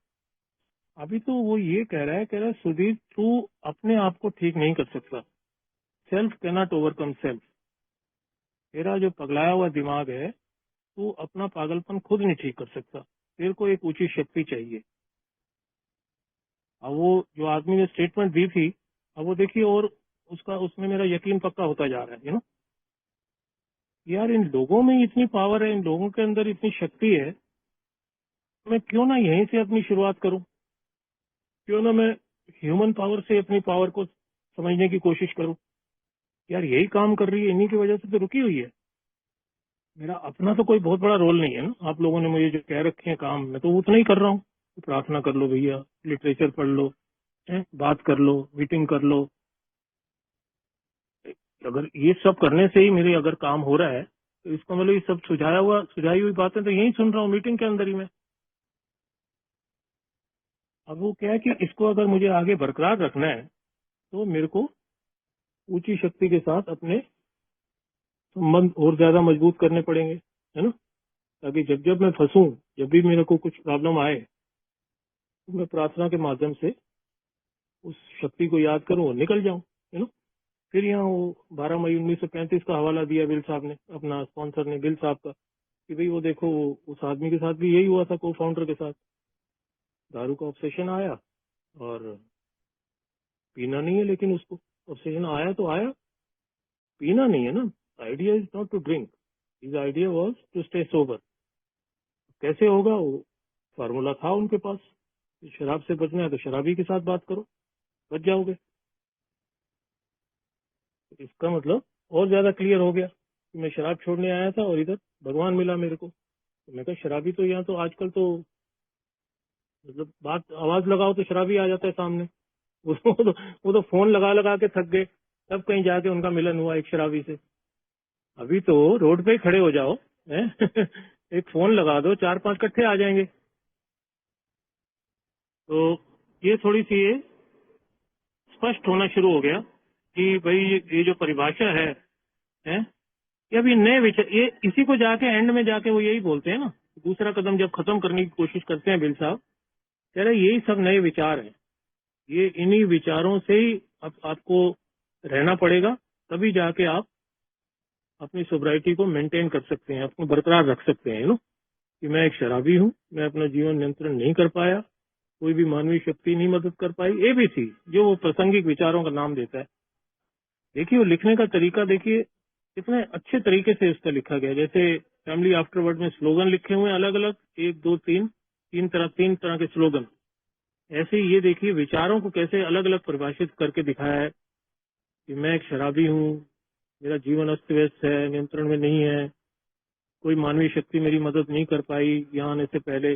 अभी तो वो ये कह रहा है सुधीर तू अपने आप को ठीक नहीं कर सकता, self can not overcome self. तेरा जो पगलाया हुआ दिमाग है, तू अपना पागलपन खुद नहीं ठीक कर सकता, तेरे को एक ऊंची शक्ति चाहिए। अब वो जो आदमी ने स्टेटमेंट दी थी, अब वो देखिए, और उसमें मेरा यकीन पक्का होता जा रहा है। यू नो यार, इन लोगों में इतनी पावर है, इन लोगों के अंदर इतनी शक्ति है, मैं क्यों ना यहीं से अपनी शुरुआत करूं, क्यों ना मैं ह्यूमन पावर से अपनी पावर को समझने की कोशिश करूं। यार यही काम कर रही है, इन्हीं की वजह से तो रुकी हुई है। मेरा अपना तो कोई बहुत बड़ा रोल नहीं है ना। आप लोगों ने मुझे जो कह रखे हैं काम, मैं तो उतना ही कर रहा हूँ। प्रार्थना कर लो भैया, लिटरेचर पढ़ लो, बात कर लो, मीटिंग कर लो। अगर ये सब करने से ही मेरे अगर काम हो रहा है तो इसका मतलब ये सब सुझाई हुई बातें तो यही सुन रहा हूँ मीटिंग के अंदर ही मैं। अब वो क्या है कि इसको अगर मुझे आगे बरकरार रखना है तो मेरे को ऊंची शक्ति के साथ अपने संबंध और ज्यादा मजबूत करने पड़ेंगे, है ना, ताकि जब जब मैं फंसूं, जब भी मेरे को कुछ प्रॉब्लम आए, तो मैं प्रार्थना के माध्यम से उस शक्ति को याद करूं और निकल जाऊं, है ना। फिर यहाँ वो 12 मई 1935 का हवाला दिया बिल साहब ने, अपना स्पॉन्सर ने, बिल साहब का, कि भाई वो देखो उस आदमी के साथ भी यही हुआ था, को फाउंडर के साथ दारू का ऑब्सेशन आया और पीना नहीं है, लेकिन उसको ऑब्सेशन आया तो आया, पीना नहीं है ना। Idea is not to drink, his idea was to stay sober. कैसे होगा, वो फार्मूला था उनके पास, शराब से बचना है तो शराबी के साथ बात करो, बच जाओगे। इसका मतलब और ज्यादा क्लियर हो गया कि मैं शराब छोड़ने आया था और इधर भगवान मिला मेरे को। तो मैं कहा शराबी तो यहाँ तो आजकल तो मतलब बात आवाज लगाओ तो शराबी आ जाता है सामने। वो तो फोन लगा लगा के थक गए, तब कहीं जाके उनका मिलन हुआ एक शराबी से। अभी तो रोड पे ही खड़े हो जाओ, हैं? एक फोन लगा दो, 4-5 इकट्ठे आ जाएंगे। तो ये थोड़ी सी ये स्पष्ट होना शुरू हो गया कि भाई ये जो परिभाषा है, ये अभी नए विचार, ये इसी को जाके एंड में जाके वो यही बोलते हैं ना, दूसरा कदम जब खत्म करने की कोशिश करते हैं बिल साहब, कह रहे यही सब नए विचार हैं। ये इन्हीं विचारों से ही आपको रहना पड़ेगा, तभी जाके आप अपनी सोब्राइटी को मेंटेन कर सकते हैं, अपने बरकरार रख सकते हैं। नो कि मैं एक शराबी हूँ, मैं अपना जीवन नियंत्रण नहीं कर पाया, कोई भी मानवीय शक्ति नहीं मदद कर पाई, एबीसी जो वो प्रासंगिक विचारों का नाम देता है। देखिए वो लिखने का तरीका देखिए कितने अच्छे तरीके से इसका लिखा गया। जैसे फैमिली आफ्टरवर्ड में स्लोगन लिखे हुए हैं अलग अलग, 1 2 3 तीन तरह के स्लोगन। ऐसे ही ये देखिए विचारों को कैसे अलग अलग परिभाषित करके दिखाया है कि मैं एक शराबी हूँ, मेरा जीवन अस्त व्यस्त है, नियंत्रण में नहीं है, कोई मानवीय शक्ति मेरी मदद नहीं कर पाई यहाँ आने से पहले,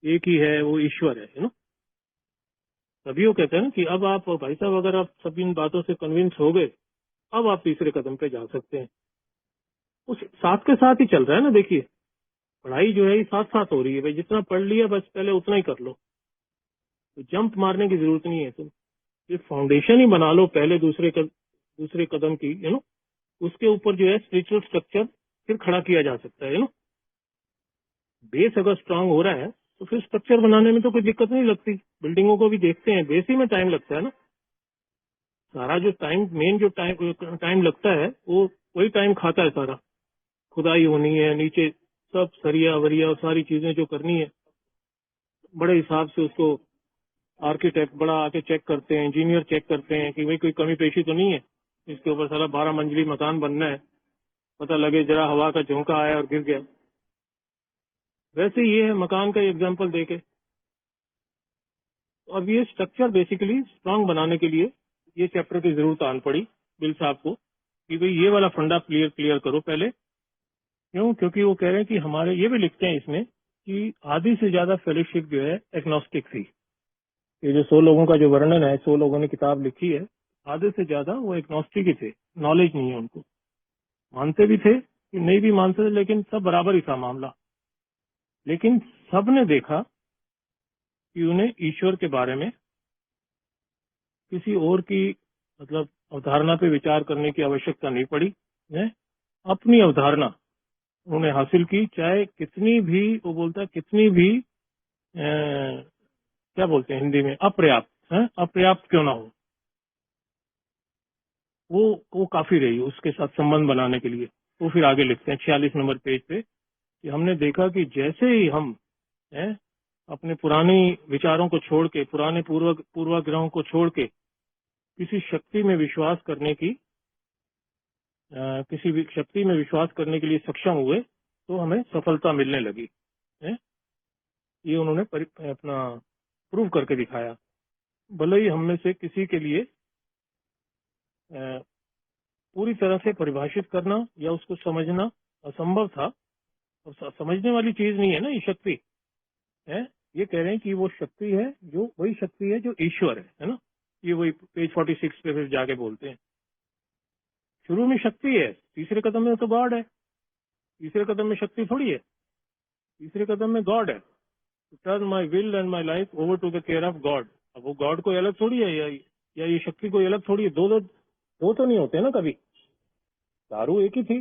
एक ही है, वो ईश्वर है, तभी वो कहते हैं ना कि अब आप भाई साहब अगर आप सब इन बातों से कन्विंस हो गए, अब आप तीसरे कदम पे जा सकते हैं। उस साथ के साथ ही चल रहा है ना। देखिए पढ़ाई जो है ये साथ साथ हो रही है, भाई जितना पढ़ लिया बस पहले उतना ही कर लो, तो जंप मारने की जरूरत नहीं है। तुम ये फाउंडेशन ही बना लो पहले दूसरे कदम की, उसके ऊपर जो है स्पिरिचुअल स्ट्रक्चर फिर खड़ा किया जा सकता है। बेस अगर स्ट्रांग हो रहा है तो फिर स्ट्रक्चर बनाने में तो कोई दिक्कत नहीं लगती। बिल्डिंगों को भी देखते हैं, बेस ही में टाइम लगता है ना। सारा जो टाइम, मेन जो टाइम लगता है वो वही टाइम खाता है सारा। खुदाई होनी है नीचे, सब सरिया वरिया और सारी चीजें जो करनी है, बड़े हिसाब से उसको आर्किटेक्ट बड़ा आके चेक करते हैं, इंजीनियर चेक करते हैं कि भाई कोई कमी पेशी तो नहीं है, इसके ऊपर सारा 12 मंजिली मकान बनना है, पता लगे जरा हवा का झोंका आया और गिर गया। वैसे ये है मकान का एग्जाम्पल देके। और ये स्ट्रक्चर बेसिकली स्ट्रांग बनाने के लिए ये चैप्टर की जरूरत आन पड़ी बिल साहब को कि भाई ये वाला फंडा क्लियर करो पहले। क्यों? क्योंकि वो कह रहे हैं कि हमारे, ये भी लिखते हैं इसमें कि आधी से ज्यादा फेलोशिप जो है एग्नोस्टिक थी। ये जो 100 लोगों का जो वर्णन है, 100 लोगों ने किताब लिखी है, आधे से ज्यादा वो एग्नोस्टिक ही थे, नॉलेज नहीं है उनको। मानते भी थे कि नहीं भी मानते थे, लेकिन सब बराबर ही था मामला। लेकिन सबने देखा कि उन्हें ईश्वर के बारे में किसी और की मतलब अवधारणा पे विचार करने की आवश्यकता नहीं पड़ी है। अपनी अवधारणा उन्होंने हासिल की, चाहे कितनी भी, वो बोलता है कितनी भी क्या बोलते हैं हिंदी में, अपर्याप्त है, अपर्याप्त क्यों ना हो, वो काफी रही उसके साथ संबंध बनाने के लिए। वो फिर आगे लिखते हैं 46 नंबर पेज पे कि हमने देखा कि जैसे ही हम अपने पुरानी विचारों को छोड़ के, पुराने पूर्वाग्रहों को छोड़ के किसी शक्ति में विश्वास करने की, किसी भी शक्ति में विश्वास करने के लिए सक्षम हुए तो हमें सफलता मिलने लगी है। ये उन्होंने अपना प्रूव करके दिखाया। भले ही हम में से किसी के लिए पूरी तरह से परिभाषित करना या उसको समझना असंभव था, और समझने वाली चीज नहीं है ना ये शक्ति है। ये कह रहे हैं कि वो शक्ति है, जो वही शक्ति है जो ईश्वर है ना। ये वही पेज 46 पे फिर जाके बोलते हैं, शुरू में शक्ति है, तीसरे कदम में तो गॉड है। तीसरे कदम में शक्ति थोड़ी है, तीसरे कदम में गॉड है। Turn my will and my life over to the care of God. अब वो गॉड कोई अलग थोड़ी है, या ये शक्ति कोई अलग थोड़ी है। दो तो नहीं होते ना कभी। दारू एक ही थी,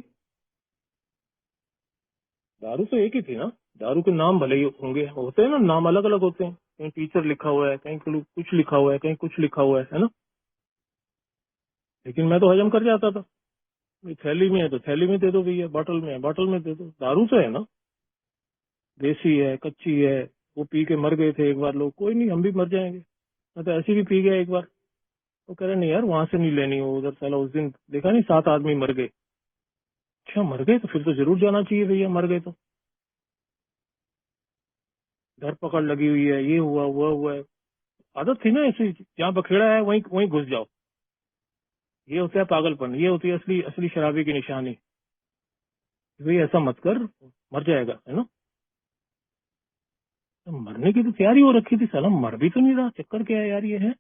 दारू तो एक ही थी ना। दारू के नाम भले ही होंगे, होते हैं ना, नाम अलग अलग होते हैं। कहीं टीचर लिखा हुआ है, कहीं कुछ लिखा हुआ है, कहीं कुछ लिखा हुआ है ना। लेकिन मैं तो हजम कर जाता था। थैली में है तो थैली में दे दो भैया, बॉटल में है बॉटल में दे दो। दारू तो है ना, देसी है, कच्ची है। वो पी के मर गए थे एक बार लोग, कोई नहीं हम भी मर जाएंगे। मैं तो ऐसे भी पी गया एक बार। वो कह रहे नहीं यार वहां से नहीं लेनी, वो उधर साला उस दिन देखा नहीं 7 आदमी मर गए। अच्छा मर गए तो फिर तो जरूर जाना चाहिए भैया, मर गए तो। धरपकड़ लगी हुई है, ये हुआ हुआ हुआ है। आदत थी ना ऐसी, जहाँ बखेड़ा है वहीं वहीं घुस जाओ। ये होता है पागलपन, ये होती है असली असली शराबी की निशानी। भाई ऐसा मत कर, मर जाएगा है ना। तो मरने की तो तैयारी हो रखी थी, साला मर भी तो नहीं रहा। चक्कर क्या है यार ये है।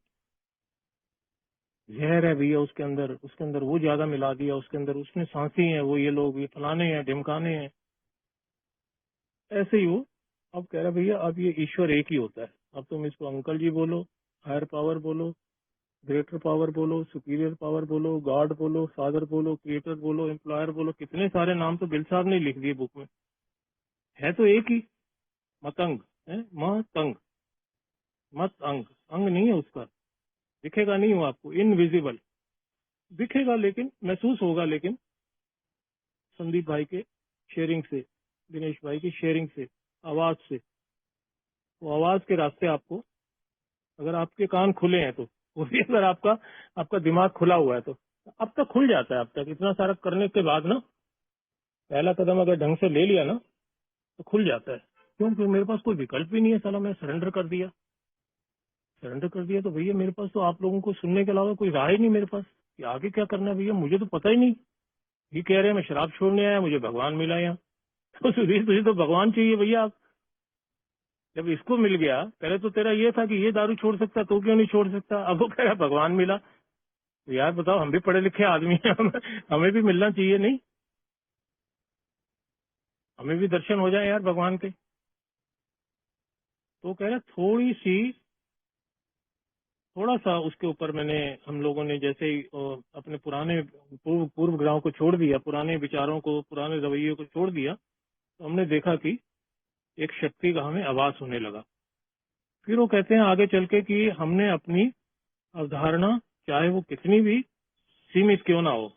जहर है भैया उसके अंदर, उसके अंदर वो ज्यादा मिला दिया उसके अंदर, उसने सांसी है, वो ये लोग ये फलाने हैं ढिमकाने हैं। ऐसे ही वो अब कह रहा भैया अब ये ईश्वर एक ही होता है। अब तुम इसको अंकल जी बोलो, हायर पावर बोलो, ग्रेटर पावर बोलो, सुपीरियर पावर बोलो, गॉड बोलो, फादर बोलो, क्रिएटर बोलो, एम्प्लॉयर बोलो, कितने सारे नाम तो बिल साहब ने लिख दिए बुक में। है तो एक ही, मतंग है, मतंग, मत अंग, अंग नहीं है उसका, दिखेगा नहीं हो आपको, इनविजिबल दिखेगा लेकिन महसूस होगा। लेकिन संदीप भाई के शेयरिंग से, दिनेश भाई की शेयरिंग से, आवाज से, वो आवाज के रास्ते आपको, अगर आपके कान खुले हैं तो, वो भी अगर आपका आपका दिमाग खुला हुआ है तो अब तक खुल जाता है। अब तक इतना सारा करने के बाद ना, पहला कदम अगर ढंग से ले लिया ना तो खुल जाता है। क्योंकि मेरे पास कोई विकल्प भी नहीं है, साला मैं सरेंडर कर दिया। सरेंडर कर दिया तो भैया मेरे पास तो आप लोगों को सुनने के अलावा कोई राह ही नहीं मेरे पास कि आगे क्या करना है। भैया मुझे तो पता ही नहीं। ये कह रहे हैं मैं शराब छोड़ने आया, मुझे भगवान मिला यहाँ। तो सुधीर तुझे तो भगवान चाहिए भैया। आप जब इसको मिल गया, पहले तो तेरा ये था कि ये दारू छोड़ सकता, तो क्यों नहीं छोड़ सकता। अब वो कह रहा भगवान मिला। तो यार बताओ, हम भी पढ़े लिखे आदमी हैं, हमें भी मिलना चाहिए नहीं? हमें भी दर्शन हो जाए यार भगवान के। तो कह रहा थोड़ा सा उसके ऊपर मैंने, हम लोगों ने जैसे ही अपने पुराने पूर्व ग्रहों को छोड़ दिया, पुराने विचारों को, पुराने रवैये को छोड़ दिया, तो हमने देखा कि एक शक्ति का हमें आभास होने लगा। फिर वो कहते हैं आगे चल के कि हमने अपनी अवधारणा चाहे वो कितनी भी सीमित क्यों ना हो।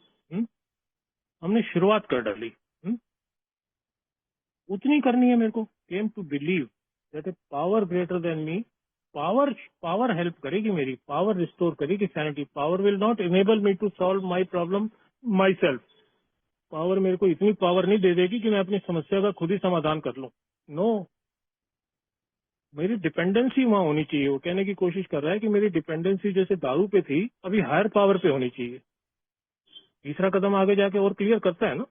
हमने शुरुआत कर डाली। उतनी करनी है मेरे को। Came to believe that a power greater than me, power power help करेगी, मेरी पावर रिस्टोर करेगी sanity. Power will not enable me to solve my problem myself. Power मेरे को इतनी पावर नहीं दे देगी कि मैं अपनी समस्या का खुद ही समाधान कर लूं। नो, मेरी डिपेंडेंसी वहां होनी चाहिए। वो कहने की कोशिश कर रहा है कि मेरी डिपेंडेंसी जैसे दारू पे थी, अभी हायर पावर पे होनी चाहिए। तीसरा कदम आगे जाके और क्लियर करता है ना।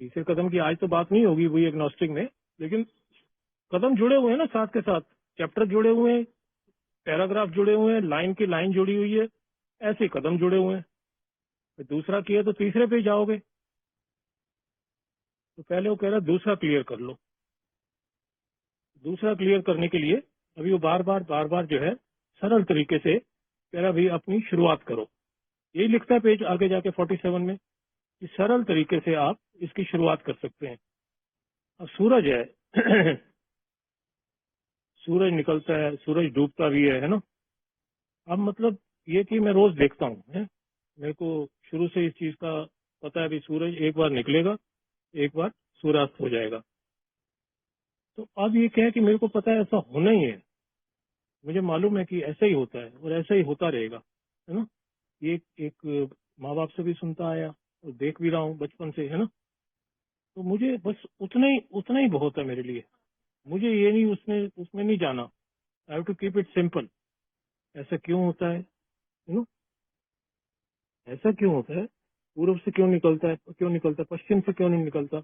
तीसरे कदम की आज तो बात नहीं होगी वही एग्नोस्टिक में, लेकिन कदम जुड़े हुए हैं ना साथ के साथ। चैप्टर जुड़े हुए हैं, पैराग्राफ जुड़े हुए हैं, लाइन की लाइन जुड़ी हुई है, ऐसे कदम जुड़े हुए हैं। फिर दूसरा किया तो तीसरे पे जाओगे। तो पहले वो कह रहा है दूसरा क्लियर कर लो। दूसरा क्लियर करने के लिए अभी वो बार बार जो है सरल तरीके से कह रहा भाई अपनी शुरुआत करो। यही लिखता है पेज आगे जाके 47 में कि सरल तरीके से आप इसकी शुरुआत कर सकते हैं। अब सूरज है सूरज निकलता है, सूरज डूबता भी है ना। अब मतलब ये कि मैं रोज देखता हूँ, मेरे को शुरू से इस चीज का पता है भी सूरज एक बार निकलेगा, एक बार सूर्यास्त हो जाएगा। तो अब ये क्या है कि मेरे को पता है ऐसा होना ही है। मुझे मालूम है कि ऐसा ही होता है और ऐसा ही होता रहेगा, है ना। ये एक माँ बाप से भी सुनता आया और देख भी रहा हूँ बचपन से, है ना। तो मुझे बस उतना ही बहुत है मेरे लिए। मुझे ये नहीं उसमें नहीं जाना। I have to keep it simple. ऐसा क्यों होता है, यू नो, ऐसा क्यों होता है, पूर्व से क्यों निकलता है, पश्चिम से क्यों नहीं निकलता,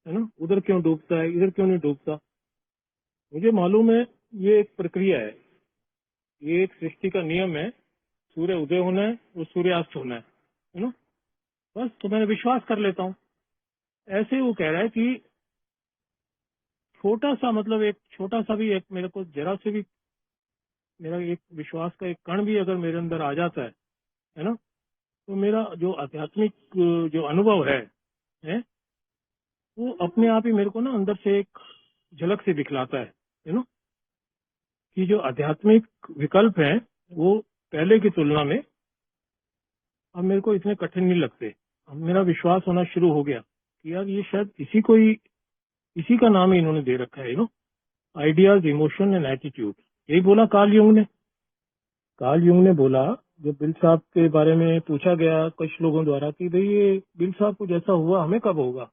है ना, उधर क्यों डूबता है, इधर क्यों नहीं डूबता। मुझे मालूम है ये एक प्रक्रिया है, ये एक सृष्टि का नियम है। सूर्य उदय होना है और सूर्यास्त होना है ना। बस तो मैंने विश्वास कर लेता हूँ। ऐसे ही वो कह रहा है कि छोटा सा, मतलब एक छोटा सा भी, एक मेरे को जरा से भी, मेरा एक विश्वास का एक कण भी अगर मेरे अंदर आ जाता है ना, तो मेरा जो आध्यात्मिक जो अनुभव है वो अपने आप ही मेरे को ना अंदर से एक झलक से दिखलाता है, यू नो, कि जो आध्यात्मिक विकल्प है वो पहले की तुलना में अब मेरे को इतने कठिन नहीं लगते। अब मेरा विश्वास होना शुरू हो गया कि यार ये शायद इसी का नाम ही इन्होंने दे रखा है, you know, ideas, emotion and attitude. यही बोला कार्ल युंग ने बोला, जब बिल साहब के बारे में पूछा गया कुछ लोगों द्वारा कि भाई ये बिल साहब को जैसा हुआ हमें कब होगा।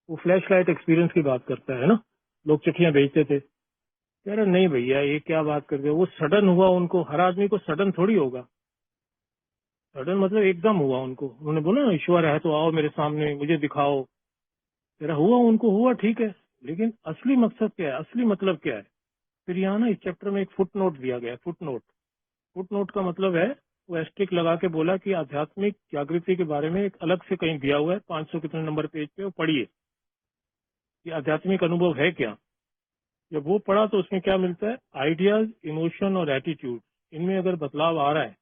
वो फ्लैश लाइट एक्सपीरियंस की बात करता है ना, लोग चिट्ठियां भेजते थे। कह रहे नहीं भैया ये क्या बात कर रहे हो, वो सडन हुआ उनको। हर आदमी को सडन थोड़ी होगा। सडन मतलब एकदम हुआ उनको। उन्होंने बोला ना ईश्वर है तो आओ मेरे सामने, मुझे दिखाओ। तेरा हुआ उनको हुआ, ठीक है, लेकिन असली मकसद क्या है, असली मतलब क्या है। फिर यहाँ ना इस चैप्टर में एक फुट नोट दिया गया। फुट नोट का मतलब है, वो एस्ट्रिक लगा के बोला कि आध्यात्मिक जागृति के बारे में एक अलग से कहीं दिया हुआ है 500 कितने नंबर पेज पे, वो पढ़िए कि आध्यात्मिक अनुभव है क्या। जब वो पढ़ा तो उसमें क्या मिलता है, आइडियाज, इमोशन और एटीट्यूड, इनमें अगर बदलाव आ रहा है,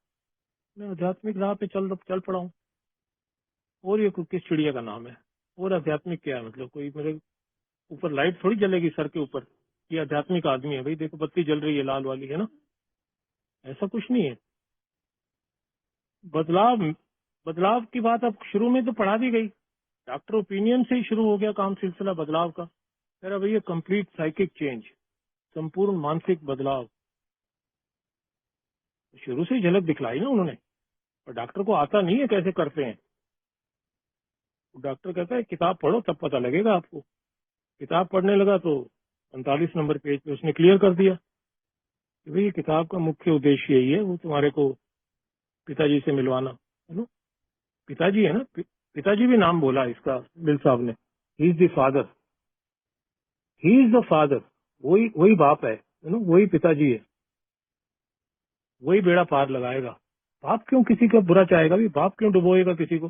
मैं आध्यात्मिक राह पे चल पड़ा हूँ। और ये किस चिड़िया का नाम है, और आध्यात्मिक क्या है, मतलब कोई मेरे ऊपर लाइट थोड़ी जलेगी सर के ऊपर, ये आध्यात्मिक आदमी है भाई, देखो बत्ती जल रही है लाल वाली, है ना। ऐसा कुछ नहीं है। बदलाव बदलाव की बात अब शुरू में तो पढ़ा दी गई। डॉक्टर ओपिनियन से ही शुरू हो गया काम, सिलसिला बदलाव का। कह रहा भैया कंप्लीट साइकिक चेंज, संपूर्ण मानसिक बदलाव। शुरू से ही झलक दिखलाई ना उन्होंने। और डॉक्टर को आता नहीं है कैसे करते हैं। डॉक्टर कहता है किताब पढ़ो तब पता लगेगा आपको। किताब पढ़ने लगा तो 45 नंबर पेज पे उसने क्लियर कर दिया कि भाई ये किताब का मुख्य उद्देश्य यही है, वो तुम्हारे को पिताजी से मिलवाना, है ना। पिताजी है ना, पिताजी भी नाम बोला इसका बिल साहब ने। He is the father, he is the father. वही वही बाप है, यू नो, वही पिताजी है। वही बेड़ा पार लगाएगा। बाप क्यों किसी का बुरा चाहेगा भी, बाप क्यों डुबोएगा किसी को।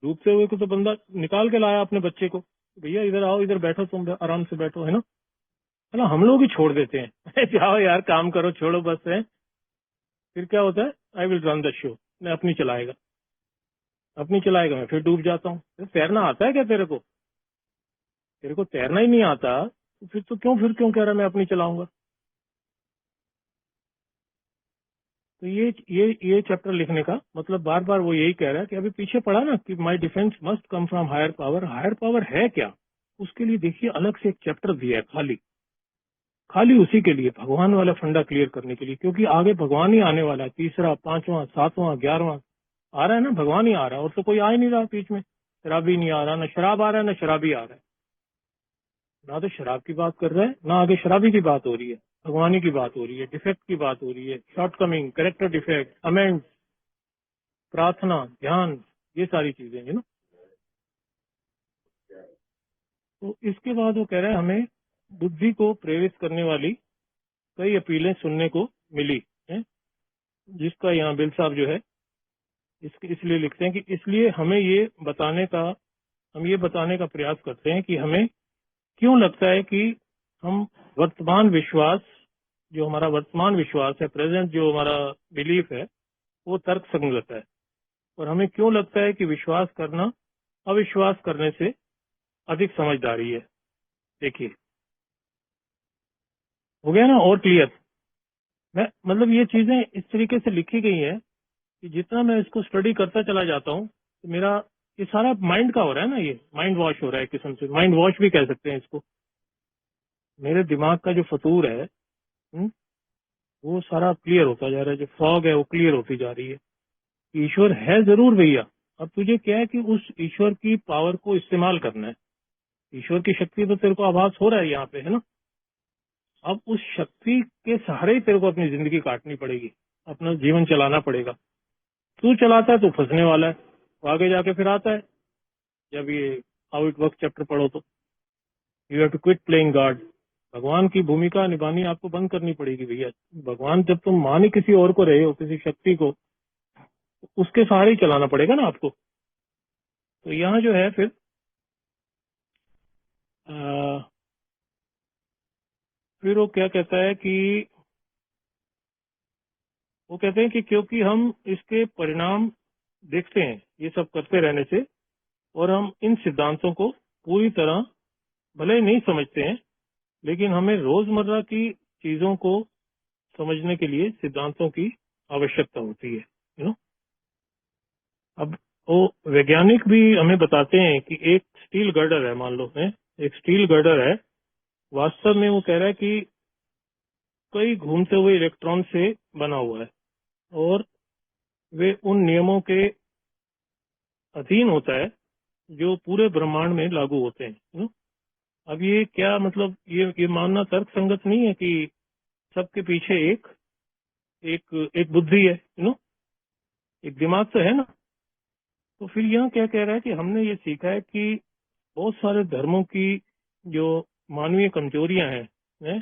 डूबते हुए को तो बंदा निकाल के लाया अपने बच्चे को, भैया इधर आओ, इधर बैठो, तुम आराम से बैठो, है ना। हम लोग ही छोड़ देते हैं जाओ यार काम करो, छोड़ो बस, है। फिर क्या होता है, I will run the show, मैं अपनी चलाएगा, मैं फिर डूब जाता हूँ। तैरना आता है क्या तेरे को तैरना ही नहीं आता, तो फिर क्यों कह रहा मैं अपनी चलाऊंगा। तो ये चैप्टर लिखने का मतलब बार बार वो यही कह रहा है कि अभी पीछे पढ़ा ना कि my defence must come from higher power. Higher power है क्या, उसके लिए देखिए अलग से एक चैप्टर दिया है खाली खाली उसी के लिए, भगवान वाला फंडा क्लियर करने के लिए, क्योंकि आगे भगवान ही आने वाला है। तीसरा, पांचवा, सातवां, 11वां आ रहा है ना, भगवान ही आ रहा है, और तो कोई आ ही नहीं रहा बीच में। शराबी नहीं आ रहा, ना शराब आ रहा है, ना शराबी आ रहा है। ना तो शराब की बात कर रहा है, ना आगे शराबी की बात हो रही है, भगवानी की बात हो रही है, डिफेक्ट की बात हो रही है, शॉर्टकमिंग, कैरेक्टर डिफेक्ट, अमेंड, प्रार्थना, ध्यान, ये सारी चीजें है ना। तो इसके बाद वो कह रहा है हमें बुद्धि को प्रेरित करने वाली कई अपीलें सुनने को मिली है, जिसका यहाँ बिल साहब जो है इसलिए लिखते हैं कि इसलिए हम ये बताने का प्रयास करते हैं कि हमें क्यों लगता है कि हम वर्तमान विश्वास, जो हमारा वर्तमान विश्वास है, प्रेजेंट जो हमारा बिलीफ है, वो तर्क संगत है, और हमें क्यों लगता है कि विश्वास करना अविश्वास करने से अधिक समझदारी है। देखिए, हो गया ना और क्लियर। मैं मतलब ये चीजें इस तरीके से लिखी गई हैं कि जितना मैं इसको स्टडी करता चला जाता हूँ तो मेरा ये सारा माइंड का हो रहा है ना, ये माइंड वॉश हो रहा है, किस्म से माइंड वॉश भी कह सकते हैं इसको। मेरे दिमाग का जो फतूर है, वो सारा क्लियर होता जा रहा है, जो फॉग है वो क्लियर होती जा रही है। ईश्वर है जरूर भैया, अब तुझे क्या है कि उस ईश्वर की पावर को इस्तेमाल करना है। ईश्वर की शक्ति तो तेरे को आभास हो रहा है यहाँ पे, है ना। अब उस शक्ति के सहारे ही तेरे को अपनी जिंदगी काटनी पड़ेगी, अपना जीवन चलाना पड़ेगा। तू चलाता है तो फंसने वाला है, तो आगे जाके फिर आता है जब ये हाउ इट वर्क चैप्टर पढ़ो तो you have to quit playing God. भगवान की भूमिका निभानी आपको बंद करनी पड़ेगी भैया। भगवान जब तुम मान ही किसी और को रहे हो, किसी शक्ति को, तो उसके सहारे ही चलाना पड़ेगा ना आपको। तो यहाँ जो है फिर वो क्या कहता है कि वो कहते हैं कि क्योंकि हम इसके परिणाम देखते हैं ये सब करते रहने से, और हम इन सिद्धांतों को पूरी तरह भले ही नहीं समझते हैं, लेकिन हमें रोजमर्रा की चीजों को समझने के लिए सिद्धांतों की आवश्यकता होती है, यू नो। अब वो वैज्ञानिक भी हमें बताते हैं कि एक स्टील गर्डर है, मान लो है एक स्टील गर्डर है, वास्तव में वो कह रहा है कि कई घूमते हुए इलेक्ट्रॉन से बना हुआ है, और वे उन नियमों के अधीन होता है जो पूरे ब्रह्मांड में लागू होते हैं, यू नो। अब ये क्या मतलब, ये मानना तर्क संगत नहीं है कि सबके पीछे एक एक एक बुद्धि है, यू नो, एक दिमाग तो है ना। तो फिर यहाँ क्या कह रहा है कि हमने ये सीखा है कि बहुत सारे धर्मों की जो मानवीय कमजोरियां हैं,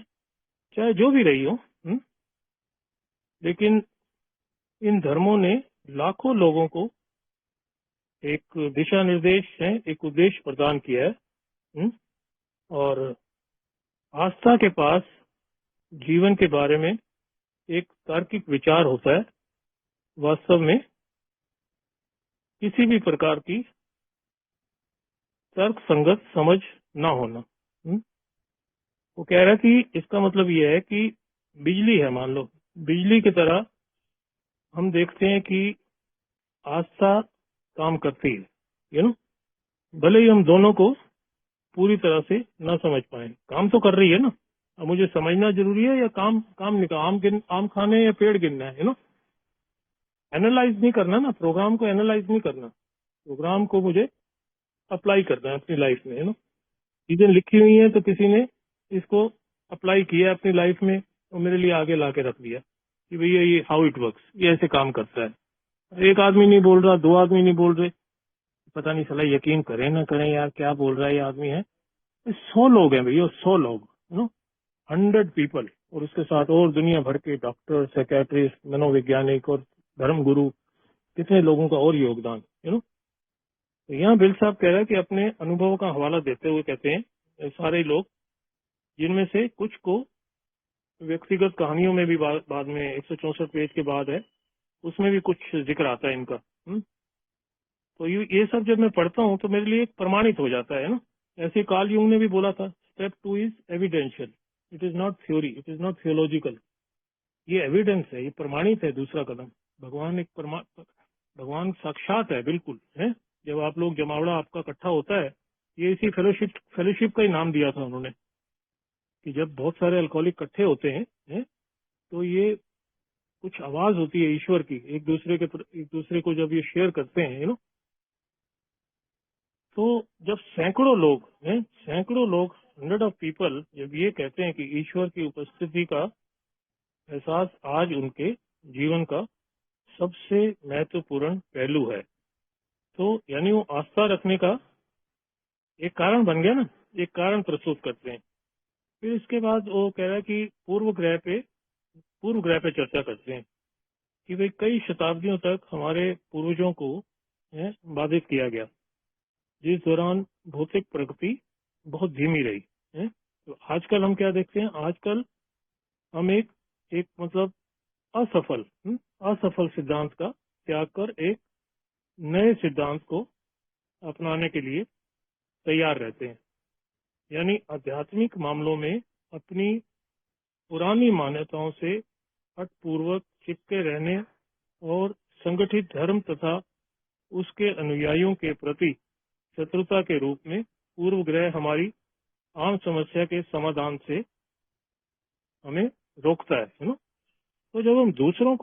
चाहे जो भी रही हो, लेकिन इन धर्मों ने लाखों लोगों को एक दिशा निर्देश है, एक उद्देश्य प्रदान किया है, और आस्था के पास जीवन के बारे में एक तार्किक विचार होता है। वास्तव में किसी भी प्रकार की तर्क संगत समझ ना होना। वो कह रहा है कि इसका मतलब यह है कि बिजली है, मान लो बिजली की तरह हम देखते हैं कि आस्था काम करती है, यू नो, भले ही हम दोनों को पूरी तरह से ना समझ पाए, काम तो कर रही है ना। अब मुझे समझना जरूरी है या काम काम निकाल आम खाने या पेड़ गिनना है, यू नो। एनालाइज नहीं करना ना, प्रोग्राम को एनालाइज नहीं करना, प्रोग्राम को मुझे अप्लाई करना है अपनी लाइफ में, यू नो। चीजें लिखी हुई हैं तो किसी ने इसको अप्लाई किया अपनी लाइफ में और मेरे लिए आगे ला के रख दिया कि भैया ये हाउ इट वर्क्स, ये ऐसे काम करता है। एक आदमी नहीं बोल रहा, दो आदमी नहीं बोल रहे, पता नहीं चला यकीन करें ना करें यार, क्या बोल रहा है ये आदमी है। 100 लोग हैं भैया, 100 लोग, यू नो, 100 पीपल, और उसके साथ और दुनिया भर के डॉक्टर, साइकेट्रिस्ट, मनोवैज्ञानिक और धर्म गुरु, कितने लोगों का और योगदान, यू नो। तो यहाँ बिल साहब कह रहे हैं कि अपने अनुभव का हवाला देते हुए कहते हैं ये सारे लोग, जिनमें से कुछ को व्यक्तिगत कहानियों में भी बाद में 164 पेज के बाद है, उसमें भी कुछ जिक्र आता है इनका। तो ये सब जब मैं पढ़ता हूँ तो मेरे लिए एक प्रमाणित हो जाता है ना। ऐसे कार्ल यूंग ने भी बोला था, step 2 is evidential, it is not theory, it is not theological. ये एविडेंस है, ये प्रमाणित है। दूसरा कदम, भगवान भगवान साक्षात है, बिल्कुल है। जब आप लोग जमावड़ा आपका इकट्ठा होता है, ये इसी फेलोशिप का ही नाम दिया था उन्होंने, कि जब बहुत सारे अल्कोहलिक इकट्ठे होते हैं, तो ये कुछ आवाज होती है ईश्वर की, एक दूसरे को जब ये शेयर करते हैं, तो जब सैकड़ों लोग 100 of people जब ये कहते हैं कि ईश्वर की उपस्थिति का एहसास आज उनके जीवन का सबसे महत्वपूर्ण पहलू है, तो यानी वो आस्था रखने का एक कारण बन गया ना, एक कारण प्रस्तुत करते हैं। फिर इसके बाद वो कह रहा है कि पूर्व ग्रह पे चर्चा करते हैं कि भाई कई शताब्दियों तक हमारे पूर्वजों को बाधित किया गया, जिस दौरान भौतिक प्रगति बहुत धीमी रही है। तो आजकल हम क्या देखते हैं, आजकल हम एक मतलब असफल सिद्धांत का त्याग कर एक नए सिद्धांत को अपनाने के लिए तैयार रहते हैं। यानी आध्यात्मिक मामलों में अपनी पुरानी मान्यताओं से हठपूर्वक चिपके रहने और संगठित धर्म तथा उसके अनुयायियों के प्रति शत्रुता के रूप में पूर्व ग्रह हमारी आम समस्या के समाधान से हमें रोकता है ना। तो जब हम दूसरों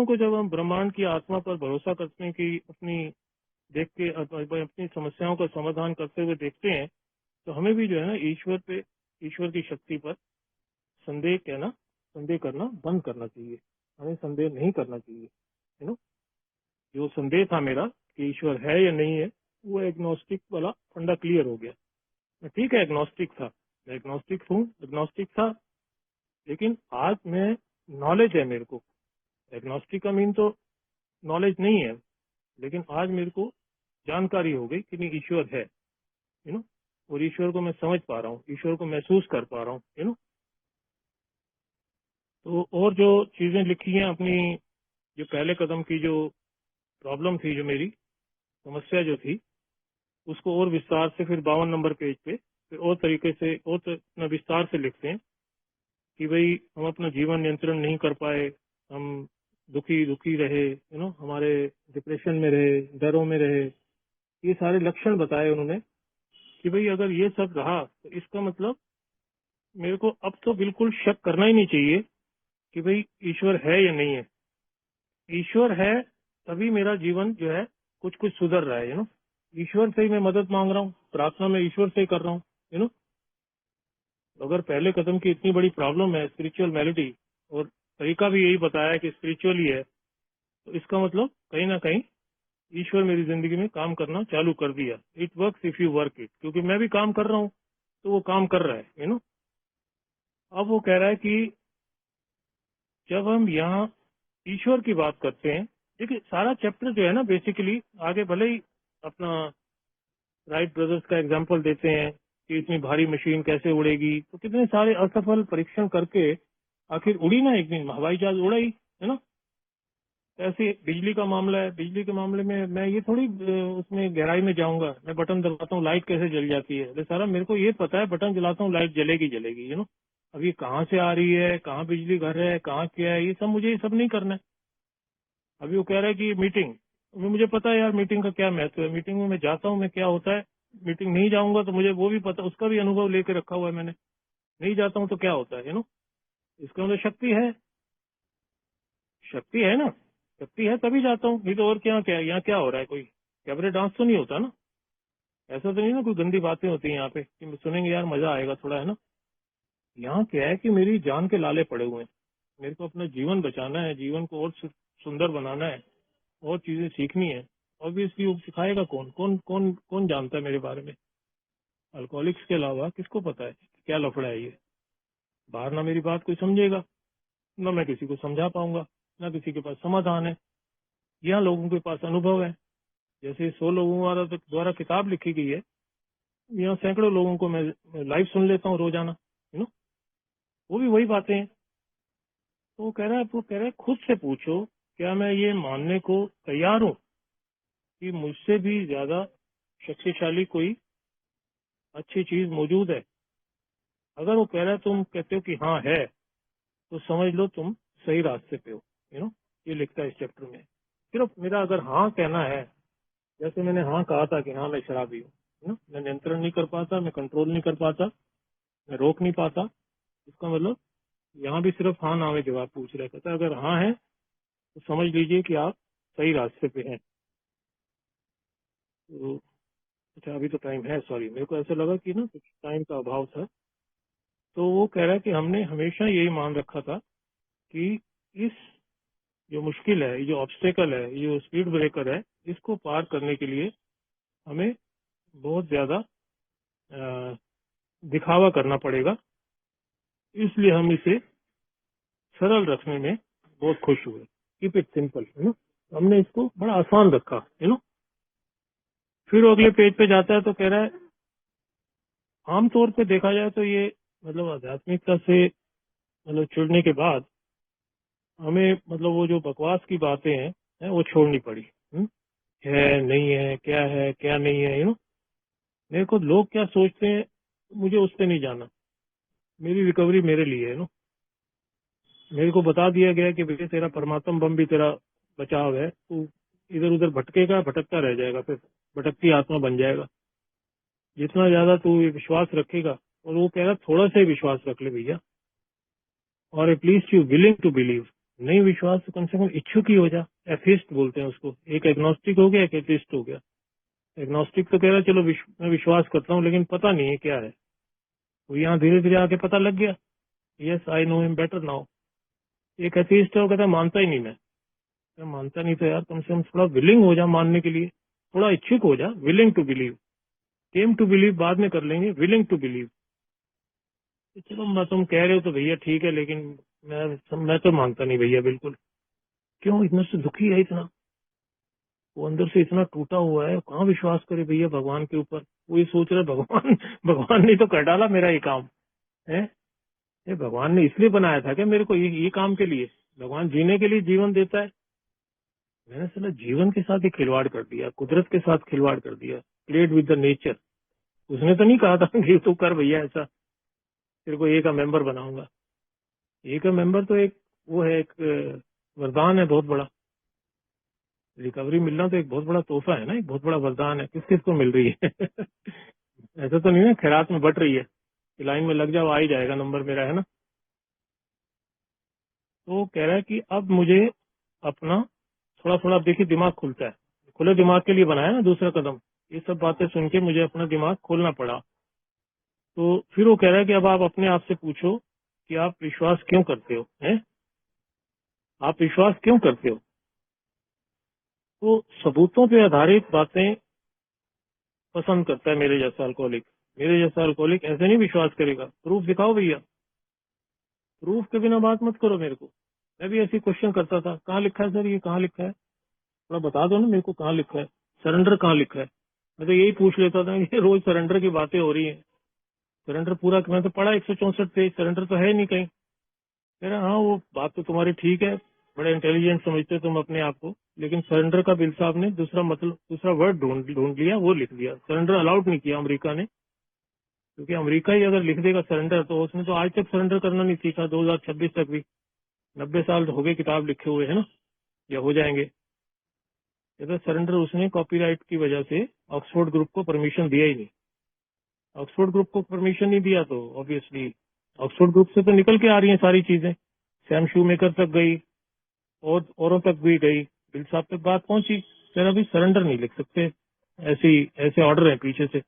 को जब हम ब्रह्मांड की आत्मा पर भरोसा करने की अपनी समस्याओं का समाधान करते हुए देखते हैं, तो हमें भी जो है ना ईश्वर की शक्ति पर संदेह करना बंद करना चाहिए। हमें संदेह नहीं करना चाहिए, जो संदेह था मेरा कि ईश्वर है या नहीं है, वो एग्नोस्टिक वाला फंडा क्लियर हो गया। मैं ठीक है, एग्नोस्टिक था, लेकिन आज मैं नॉलेज है मेरे को। एग्नोस्टिक का मीन तो नॉलेज नहीं है, लेकिन आज मेरे को जानकारी हो गई कि नहीं, ईश्वर है, और ईश्वर को मैं समझ पा रहा हूँ, ईश्वर को महसूस कर पा रहा हूँ, तो और जो चीजें लिखी हैं अपनी, जो पहले कदम की जो प्रॉब्लम थी, जो मेरी समस्या जो थी, उसको और विस्तार से फिर 52 नंबर पेज पे फिर और तरीके से और विस्तार से लिखते हैं कि भाई हम अपना जीवन नियंत्रण नहीं कर पाए, हम दुखी रहे, हमारे डिप्रेशन में रहे, डरों में रहे। ये सारे लक्षण बताए उन्होंने कि भाई अगर ये सब रहा तो इसका मतलब मेरे को अब तो बिल्कुल शक करना ही नहीं चाहिए कि भाई ईश्वर है या नहीं है। ईश्वर है तभी मेरा जीवन जो है कुछ सुधर रहा है, ईश्वर से ही मैं मदद मांग रहा हूँ, प्रार्थना में ईश्वर से ही कर रहा हूँ, अगर पहले कदम की इतनी बड़ी प्रॉब्लम है स्पिरिचुअल मैलिटी, और तरीका भी यही बताया है कि स्पिरिचुअल ही है, तो इसका मतलब कहीं ना कहीं ईश्वर मेरी जिंदगी में काम करना चालू कर दिया। It works if you work it, क्योंकि मैं भी काम कर रहा हूँ तो वो काम कर रहा है, अब वो कह रहा है कि जब हम यहाँ ईश्वर की बात करते हैं, देखिए सारा चैप्टर जो है ना बेसिकली, आगे भले ही अपना राइट ब्रदर्स का एग्जाम्पल देते हैं कि इतनी भारी मशीन कैसे उड़ेगी, तो कितने सारे असफल परीक्षण करके आखिर उड़ी ना, एक दिन हवाई जहाज उड़ा ही, है ना। ऐसे बिजली का मामला है, बिजली के मामले में मैं ये थोड़ी उसमें गहराई में जाऊंगा, मैं बटन दबाता हूँ लाइट कैसे जल जाती है, सारा मेरे को ये पता है, बटन जलाता हूँ लाइट जलेगी, अब ये कहाँ से आ रही है, कहाँ बिजली घर है, कहाँ क्या है, ये सब नहीं करना है। अभी वो कह रहा है कि मीटिंग, मुझे पता है यार मीटिंग का क्या महत्व है, मीटिंग में मैं जाता हूँ, मैं क्या होता है, मीटिंग नहीं जाऊंगा तो मुझे वो भी पता, उसका भी अनुभव लेके रखा हुआ है मैंने, नहीं जाता हूँ तो क्या होता है, इसका मतलब शक्ति है ना, शक्ति है तभी जाता हूँ, नहीं तो और क्या यहाँ क्या हो रहा है, कोई कैबरे डांस तो नहीं होता ना, ऐसा तो नहीं ना कोई गंदी बातें होती है यहाँ पे कि सुनेंगे यार मजा आएगा थोड़ा, है ना। यहाँ क्या है कि मेरी जान के लाले पड़े हुए हैं, मेरे को अपना जीवन बचाना है, जीवन को और सुंदर बनाना है, और चीजें सीखनी है। ऑब्वियसली वो सिखाएगा कौन जानता है मेरे बारे में, अल्कोहलिक्स के अलावा किसको पता है क्या लफड़ा है ये। बाहर ना मेरी बात कोई समझेगा, ना मैं किसी को समझा पाऊंगा, ना किसी के पास समाधान है। यहाँ लोगों के पास अनुभव है, जैसे 100 लोगों द्वारा किताब लिखी गई है, यहाँ सैकड़ों लोगों को मैं लाइव सुन लेता हूँ रोजाना, वो भी वही बातें हैं। तो वो कह रहा है खुद से पूछो, क्या मैं ये मानने को तैयार हूँ कि मुझसे भी ज्यादा शक्तिशाली कोई अच्छी चीज मौजूद है। अगर वो कह रहा है, तुम कहते हो कि हाँ है, तो समझ लो तुम सही रास्ते पे हो, ये लिखता है इस चैप्टर में। सिर्फ मेरा अगर हाँ कहना है, जैसे मैंने हाँ कहा था कि हाँ मैं शराबी हूँ, मैं नियंत्रण नहीं कर पाता, मैं कंट्रोल नहीं कर पाता, मैं रोक नहीं पाता, इसका मतलब यहाँ भी सिर्फ हाँ ना में जवाब पूछ रहा कहता अगर हाँ है तो समझ लीजिए कि आप सही रास्ते पे हैं। तो अच्छा अभी तो टाइम है, सॉरी मेरे को ऐसा लगा कि ना कुछ टाइम का अभाव था। तो वो कह रहा है कि हमने हमेशा यही मान रखा था कि इस जो मुश्किल है, ये जो ऑब्स्टेकल है, ये जो स्पीड ब्रेकर है, इसको पार करने के लिए हमें बहुत ज्यादा दिखावा करना पड़ेगा, इसलिए हम इसे सरल रखने में बहुत खुश हुए। कीप इट सिंपल, हमने इसको बड़ा आसान रखा, फिर वो अगले पेज पे जाता है तो कह रहा है आमतौर पे देखा जाए तो ये मतलब आध्यात्मिकता से मतलब जुड़ने के बाद हमें मतलब वो जो बकवास की बातें हैं वो छोड़नी पड़ी। है नहीं है क्या नहीं है, मेरे को लोग क्या सोचते हैं मुझे उस पर नहीं जाना, मेरी रिकवरी मेरे लिए है। मेरे को बता दिया गया कि भैया तेरा परमात्मा बम भी तेरा बचाव है, तू इधर उधर भटकेगा, भटकता रह जाएगा, फिर भटकती आत्मा बन जाएगा। जितना ज्यादा तू ये विश्वास रखेगा, और वो कह रहा थोड़ा सा ही विश्वास रख ले भैया, और at least you willing to believe. नहीं विश्वास तो कम से कम इच्छुक ही हो जा। एथिस्ट बोलते हैं उसको, एक एग्नोस्टिक हो गया, एक एथिस्ट हो गया। एग्नोस्टिक तो कह रहा है चलो मैं विश्वास करता हूँ लेकिन पता नहीं है क्या है। वो यहाँ धीरे धीरे आके पता लग गया, yes I know him better now. एक एथिस्ट है, वो कहता है मानता ही नहीं मैं मानता नहीं तो यार कम से कम थोड़ा विलिंग हो जा मानने के लिए, थोड़ा इच्छुक हो जा। Willing to believe, came to believe बाद में कर लेंगे, विलिंग टू बिलीव। चलो मैं तुम कह रहे हो तो भैया ठीक है, लेकिन मैं तो मानता नहीं भैया बिल्कुल। क्यों इतना से दुखी है, इतना वो अंदर से इतना टूटा हुआ है, कहाँ विश्वास करे भैया भगवान के ऊपर। वो ये सोच रहा है भगवान भगवान ने तो कर डाला मेरा ये काम है। ये भगवान ने इसलिए बनाया था क्या मेरे को, ये काम के लिए? भगवान जीने के लिए जीवन देता है, मैंने साला जीवन के साथ ही खिलवाड़ कर दिया, कुदरत के साथ खिलवाड़ कर दिया, प्लेड विद द नेचर। उसने तो नहीं कहा था कि तू कर भैया ऐसा, तेरे को ए का मेंबर बनाऊंगा। ए का मेंबर तो एक वो है, एक वरदान है बहुत बड़ा। रिकवरी मिलना तो एक बहुत बड़ा तोहफा है ना, एक बहुत बड़ा वरदान है। किस किस को मिल रही है ऐसा तो नहीं ना खैरात में बट रही है कि लाइन में लग जाओ आ ही जाएगा नंबर मेरा, है ना। तो वो कह रहा है कि अब मुझे अपना थोड़ा थोड़ा, देखिए दिमाग खुलता है, खुले दिमाग के लिए बनाया ना दूसरा कदम। ये सब बातें सुन के मुझे अपना दिमाग खोलना पड़ा। तो फिर वो कह रहा है कि अब आप अपने आप से पूछो कि आप विश्वास क्यों करते हो, हैं? आप विश्वास क्यों करते हो? तो सबूतों पे आधारित बातें पसंद करता है मेरे जैसा अल्कोहलिक। मेरे जैसा अल्कोहलिक ऐसे नहीं विश्वास करेगा। प्रूफ दिखाओ भैया, प्रूफ के बिना बात मत करो मेरे को। मैं भी ऐसी क्वेश्चन करता था, कहाँ लिखा है सर, ये कहाँ लिखा है, थोड़ा बता दो ना मेरे को कहाँ लिखा है, सरेंडर कहाँ लिखा है। मैं तो यही पूछ लेता था कि रोज सरेंडर की बातें हो रही है, सरेंडर पूरा मैं तो पढ़ा 164 पेज, सरेंडर तो है नहीं कहीं। कह रहा हाँ वो बात तो तुम्हारी ठीक है, बड़े इंटेलिजेंट समझते हो तुम अपने आप को, लेकिन सरेंडर का बिल साहब ने दूसरा मतलब दूसरा वर्ड ढूंढ लिया, वो लिख दिया। सरेंडर अलाउड नहीं किया अमेरिका ने, क्योंकि अमेरिका ही अगर लिख देगा सरेंडर तो उसने तो आज तक सरेंडर करना नहीं सीखा, 2026 तक भी 90 साल हो गए किताब लिखे हुए, है ना, या हो जाएंगे। तो सरेंडर उसने कॉपीराइट की वजह से ऑक्सफोर्ड ग्रुप को परमिशन दिया ही नहीं। ऑक्सफोर्ड ग्रुप को परमिशन नहीं दिया तो ऑब्वियसली ऑक्सफोर्ड ग्रुप से तो निकल के आ रही हैं सारी चीजें। सैम शूमेकर तक गई और औरों तक भी गई, बिल साहब तक बात पहुंची। सर अभी सरेंडर नहीं लिख सकते, ऐसे ऑर्डर है पीछे से,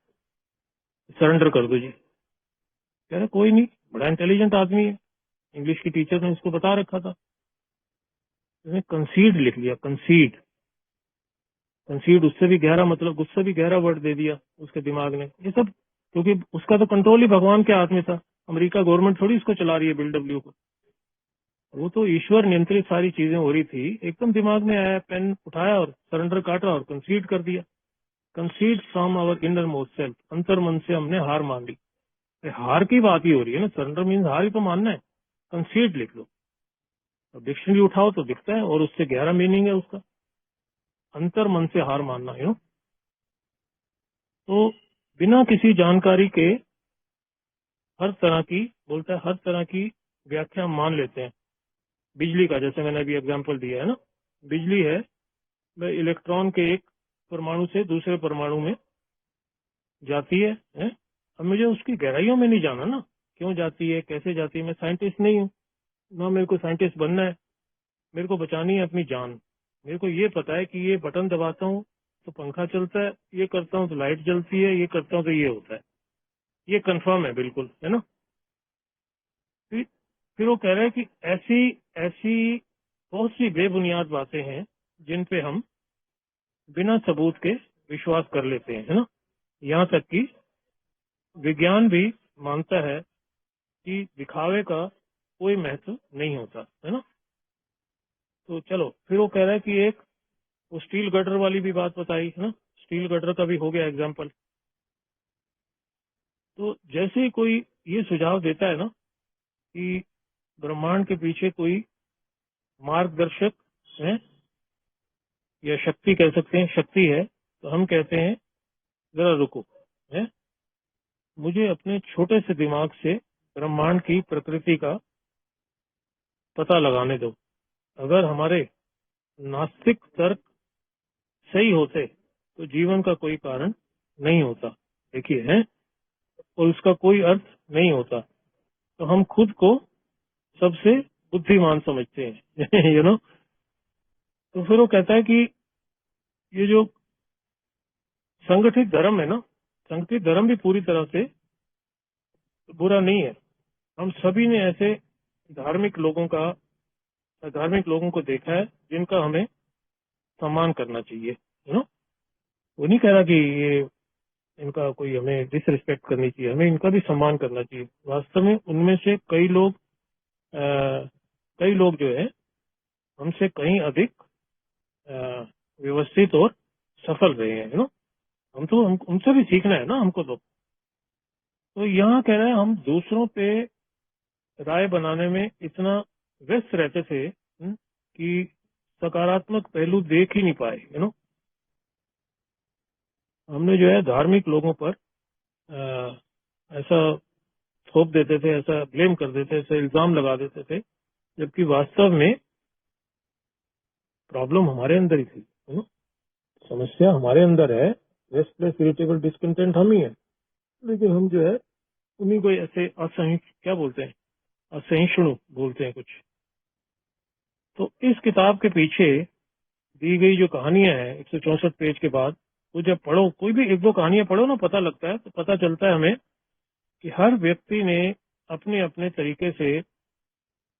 सरेंडर कर दो जी। कह रहे कोई नहीं, बड़ा इंटेलिजेंट आदमी है, इंग्लिश की टीचर ने उसको बता रखा था। उसने कंसीड लिख लिया, कंसीड। कंसीड उससे भी गहरा मतलब, उससे भी गहरा वर्ड दे दिया उसके दिमाग ने। ये सब क्योंकि उसका तो कंट्रोल ही भगवान के हाथ में था। अमेरिका गवर्नमेंट थोड़ी इसको चला रही है बिल डब्ल्यू को, वो तो ईश्वर नियंत्रित सारी चीजें हो रही थी। एकदम दिमाग में आया, पेन उठाया और सरेंडर काटा और कंसीड कर दिया। Concede from our innermost self, अंतर मन से हमने हार मान ली। हार की बात ही हो रही है ना, सरेंडर मीन्स हार ही तो मानना है। कंसीड लिख लो, डिक्शनरी उठाओ तो दिखता है, और उससे गहरा मीनिंग है उसका, अंतर मन से हार मानना, तो बिना किसी जानकारी के हर तरह की, बोलता है हर तरह की व्याख्या मान लेते हैं बिजली का, जैसे मैंने अभी एग्जांपल दिया है ना, बिजली है, वह इलेक्ट्रॉन के एक परमाणु से दूसरे परमाणु में जाती है? अब मुझे उसकी गहराइयों में नहीं जाना ना, क्यों जाती है, कैसे जाती है। मैं साइंटिस्ट नहीं हूँ ना, मेरे को साइंटिस्ट बनना है। मेरे को बचानी है अपनी जान। मेरे को ये पता है कि ये बटन दबाता हूँ तो पंखा चलता है, ये करता हूँ तो लाइट जलती है, ये करता हूँ तो ये होता है। ये कंफर्म है बिल्कुल, है ना। फिर वो कह रहे हैं कि ऐसी ऐसी बहुत सी बेबुनियाद बातें हैं जिन पे हम बिना सबूत के विश्वास कर लेते हैं, है ना। यहाँ तक कि विज्ञान भी मानता है कि दिखावे का कोई महत्व नहीं होता, है ना। तो चलो, फिर वो कह रहा है कि एक वो स्टील गटर वाली भी बात बताई, है ना। स्टील गटर का भी हो गया एग्जाम्पल। तो जैसे ही कोई ये सुझाव देता है ना कि ब्रह्मांड के पीछे कोई मार्गदर्शक है या शक्ति, कह सकते हैं शक्ति है, तो हम कहते हैं जरा रुको, है, मुझे अपने छोटे से दिमाग से ब्रह्मांड की प्रकृति का पता लगाने दो। अगर हमारे नास्तिक तर्क सही होते तो जीवन का कोई कारण नहीं होता, देखिए, है, और उसका कोई अर्थ नहीं होता। तो हम खुद को सबसे बुद्धिमान समझते हैं यू नो। तो फिर वो कहता है कि ये जो संगठित धर्म है ना, संगठित धर्म भी पूरी तरह से बुरा नहीं है। हम सभी ने ऐसे धार्मिक लोगों को देखा है जिनका हमें सम्मान करना चाहिए, यू नो। वो नहीं कह रहा कि ये इनका कोई हमें डिसरिस्पेक्ट करनी चाहिए, हमें इनका भी सम्मान करना चाहिए। वास्तव में उनमें से कई लोग जो है हमसे कहीं अधिक व्यवस्थित और सफल रहे हैं, यू नो। हम उनसे भी सीखना है ना हमको। तो यहाँ कह रहे हैं हम दूसरों पे राय बनाने में इतना व्यस्त रहते थे कि सकारात्मक पहलू देख ही नहीं पाए, यू नो। हमने जो है धार्मिक लोगों पर ऐसा थोप देते थे, ऐसा ब्लेम कर देते थे, इल्जाम लगा देते थे, जबकि वास्तव में प्रॉब्लम हमारे अंदर ही थी, यू नो। समस्या हमारे अंदर है, रेस्टलेस इरिटेबल डिस्कंटेंट हम ही है, लेकिन हम जो है उन्हीं को ऐसे क्या बोलते हैं, असहिष्णु बोलते हैं कुछ। तो इस किताब के पीछे दी गई जो कहानियां हैं 164 पेज के बाद, वो जब पढ़ो, कोई भी एक दो कहानियां पढ़ो ना, पता लगता है, तो पता चलता है हमें कि हर व्यक्ति ने अपने अपने तरीके से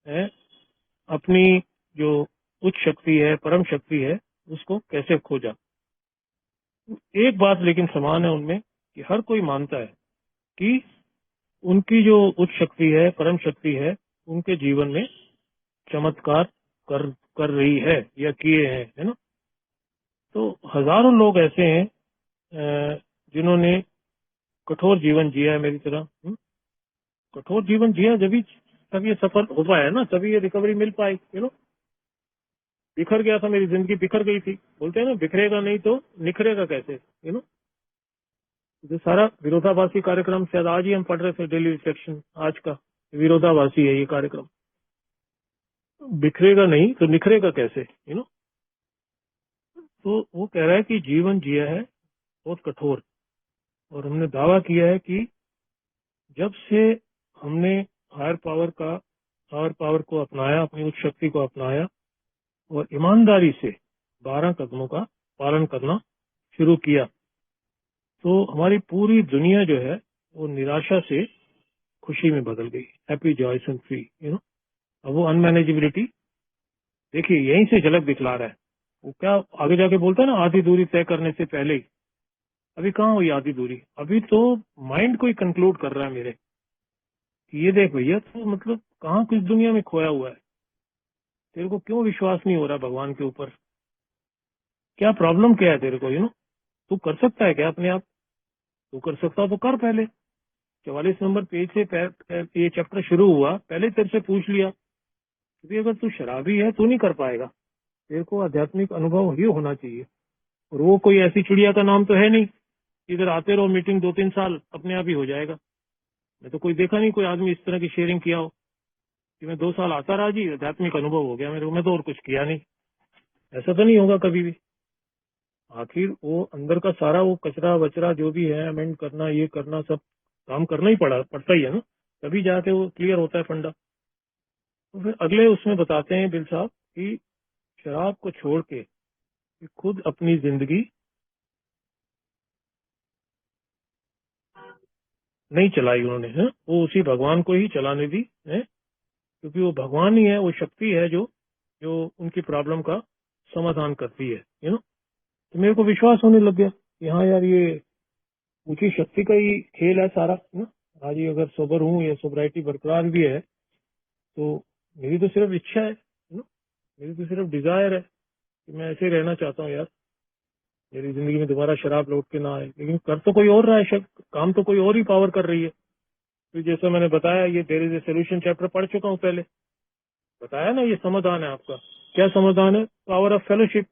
है, अपनी जो उच्च शक्ति है, परम शक्ति है, उसको कैसे खोजा। एक बात लेकिन समान है उनमें कि हर कोई मानता है कि उनकी जो उच्च शक्ति है, परम शक्ति है, उनके जीवन में चमत्कार कर रही है या किए हैं, है ना। तो हजारों लोग ऐसे हैं जिन्होंने कठोर जीवन जिया है मेरी तरह। कठोर जीवन जिया, तब ये सफल हो पाया ना, तभी ये recovery mill pi, you know. बिखर गया था, मेरी जिंदगी बिखर गई थी। बोलते हैं ना, बिखरेगा नहीं तो निखरेगा कैसे, यू नो। जो सारा विरोधाभासी कार्यक्रम, शायद आज ही हम पढ़ रहे थे डेली रिफ्लेक्शन, आज का विरोधाभासी है ये कार्यक्रम। बिखरेगा नहीं तो निखरेगा कैसे, यू नो। तो वो कह रहा है कि जीवन जिया है बहुत कठोर, और हमने दावा किया है कि जब से हमने हायर पावर को अपनाया, अपनी उच्च शक्ति को अपनाया और ईमानदारी से 12 कदमों का पालन करना शुरू किया, तो हमारी पूरी दुनिया जो है वो निराशा से खुशी में बदल गई। Happy, joyous and free, you know. अब वो अनमैनेजेबिलिटी देखिए यहीं से झलक दिखला रहा है। वो क्या आगे जाके बोलता है ना, आधी दूरी तय करने से पहले ही। अभी कहाँ हुई आधी दूरी, अभी तो माइंड को ही कंक्लूड कर रहा है मेरे कि ये देख भैया, तो मतलब कहाँ किस दुनिया में खोया हुआ है, तेरे को क्यों विश्वास नहीं हो रहा भगवान के ऊपर, क्या प्रॉब्लम क्या है तेरे को, यू नो। तू कर सकता है क्या अपने आप, तू कर सकता हो तो कर। पहले 44 नंबर पेज से ये चैप्टर शुरू हुआ, पहले तेरे से पूछ लिया, क्योंकि अगर तू शराबी है तू नहीं कर पाएगा, तेरे को आध्यात्मिक अनुभव ही होना चाहिए। और वो कोई ऐसी चिड़िया का नाम तो है नहीं, इधर आते रहो मीटिंग 2-3 साल अपने आप ही हो जाएगा। मैं तो कोई देखा नहीं कोई आदमी इस तरह की शेयरिंग किया हो। कि मैं 2 साल आता रहा जी, आध्यात्मिक अनुभव हो गया मेरे को, मैं तो और कुछ किया नहीं। ऐसा तो नहीं होगा कभी भी। आखिर वो अंदर का सारा वो कचरा वचरा जो भी है, अमेंड करना, ये करना, सब काम करना ही पड़ता ही है ना, तभी जाके वो क्लियर होता है फंडा। तो फिर अगले उसमें बताते हैं बिल साहब कि शराब को छोड़ के कि खुद अपनी जिंदगी नहीं चलाई उन्होंने, है वो उसी भगवान को ही चलाने दी है, क्योंकि वो भगवान ही है, वो शक्ति है जो जो उनकी प्रॉब्लम का समाधान करती है, यू नो। तो मेरे को विश्वास होने लग गया कि हाँ यार, ये ऊंची शक्ति का ही खेल है सारा, है ना। आज ये अगर सोबर हूँ, या सोबराइटी बरकरार भी है, तो मेरी तो सिर्फ इच्छा है, यू नो, मेरी तो सिर्फ डिजायर है कि मैं ऐसे ही रहना चाहता हूँ यार, मेरी जिंदगी में दोबारा शराब लौट के ना आए। लेकिन कर तो कोई और रहा है, काम तो कोई और ही पावर कर रही है। तो जैसा मैंने बताया, ये there is a solution chapter पढ़ चुका हूँ पहले, बताया ना, ये समाधान है आपका। क्या समाधान है? Power of fellowship.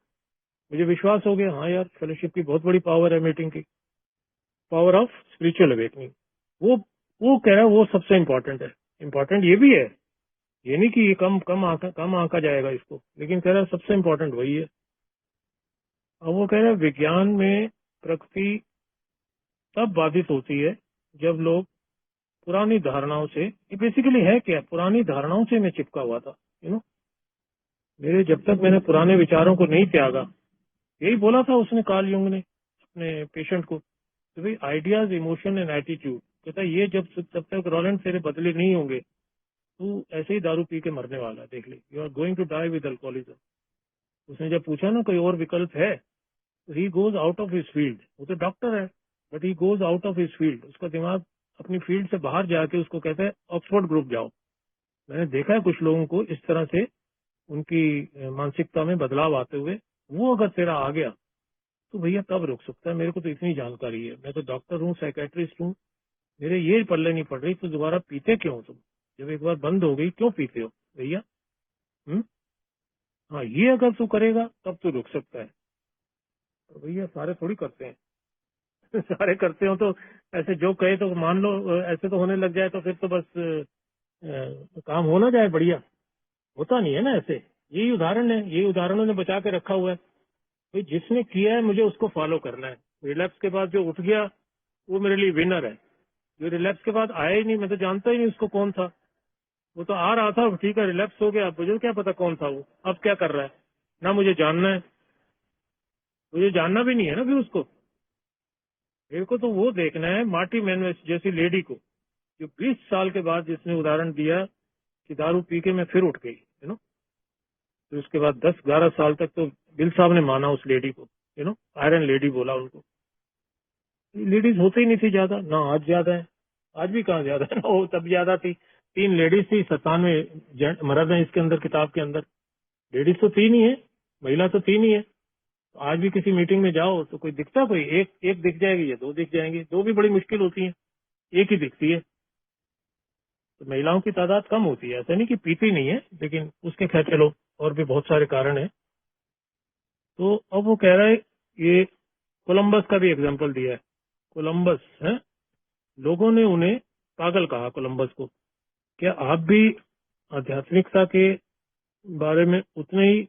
मुझे विश्वास हो गया, हाँ यार, फेलोशिप की बहुत बड़ी पावर है मीटिंग की। पावर ऑफ स्पिरिचुअल अवेकनिंग, वो कह रहा है वो सबसे इम्पोर्टेंट है। इम्पोर्टेंट ये भी है, ये नहीं कि ये कम आंका जाएगा इसको, लेकिन कह रहा है सबसे इम्पोर्टेंट वही है। अब वो कह रहा है विज्ञान में प्रकृति तब बाधित होती है जब लोग पुरानी धारणाओं से, ये बेसिकली है क्या, पुरानी धारणाओं से मैं चिपका हुआ था, यू नो। मेरे जब तक मैंने पुराने विचारों को नहीं त्यागा, यही बोला था उसने, कार्ल युंग ने अपने पेशेंट को, तो भाई आइडियाज, इमोशन एंड एटीट्यूड, कहता है ये जब तक रोलेंट तेरे बदले नहीं होंगे, तू ऐसे ही दारू पी के मरने वाला है, देख ले, you are going to die with alcoholism. उसने जब पूछा ना कोई और विकल्प है, तो he goes out of his field. वो तो डॉक्टर है, but he goes out of his field. उसका दिमाग अपनी फील्ड से बाहर जाके उसको कहता है ऑक्सफोर्ड ग्रुप जाओ। मैंने देखा है कुछ लोगों को इस तरह से उनकी मानसिकता में बदलाव आते हुए। वो अगर तेरा आ गया तो भैया कब रुक सकता है? मेरे को तो इतनी जानकारी है, मैं तो डॉक्टर हूँ, साइकेट्रिस्ट हूँ, मेरे ये पल्ले नहीं पड़ रही, तो दोबारा पीते क्यों तुम? जब एक बार बंद हो गई क्यों पीते हो भैया? हाँ, ये अगर तू करेगा तब तू रुक सकता है। तो भैया सारे थोड़ी करते हैं सारे करते हो तो ऐसे जो कहे तो मान लो, ऐसे तो होने लग जाए तो फिर तो बस काम हो ना जाए बढ़िया। होता नहीं है ना ऐसे। यही उदाहरण है, यही उदाहरणों ने बचा के रखा हुआ है। भाई जिसने किया है मुझे उसको फॉलो करना है। रिलैप्स के बाद जो उठ गया वो मेरे लिए विनर है। जो रिलैप्स के बाद आया ही नहीं, मैं तो जानता ही नहीं उसको कौन था। वो तो आ रहा था, ठीक है, रिलैप्स हो गया, मुझे क्या पता कौन था वो, अब क्या कर रहा है, ना मुझे जानना है, मुझे जानना भी नहीं है ना फिर उसको। मेरे को तो वो देखना है मार्टी मैनवेस जैसी लेडी को, जो 20 साल के बाद जिसने उदाहरण दिया कि दारू पी के मैं फिर उठ गई, यू नो। तो उसके बाद 10-11 साल तक तो बिल साहब ने माना उस लेडी को, यू नो, आयरन लेडी बोला उनको। लेडीज होती ही नहीं थी ज्यादा, ना आज ज्यादा है, आज भी कहाँ ज्यादा है ना, वो तब ज्यादा थी। 3 लेडीज थी, 97 मर्द है इसके अंदर, किताब के अंदर। लेडीज तो 3 ही है, महिला तो 3 ही है। तो आज भी किसी मीटिंग में जाओ तो कोई दिखता, कोई एक दिख जाएगी या 2 दिख जाएंगी, 2 भी बड़ी मुश्किल होती है, एक ही दिखती है। तो महिलाओं की तादाद कम होती है, ऐसा नहीं कि पीती नहीं है, लेकिन उसके खैर चलो और भी बहुत सारे कारण है। तो अब वो कह रहा है, ये कोलंबस का भी एग्जाम्पल दिया है। कोलंबस है, लोगों ने उन्हें पागल कहा कोलंबस को। क्या आप भी आध्यात्मिकता के बारे में उतने ही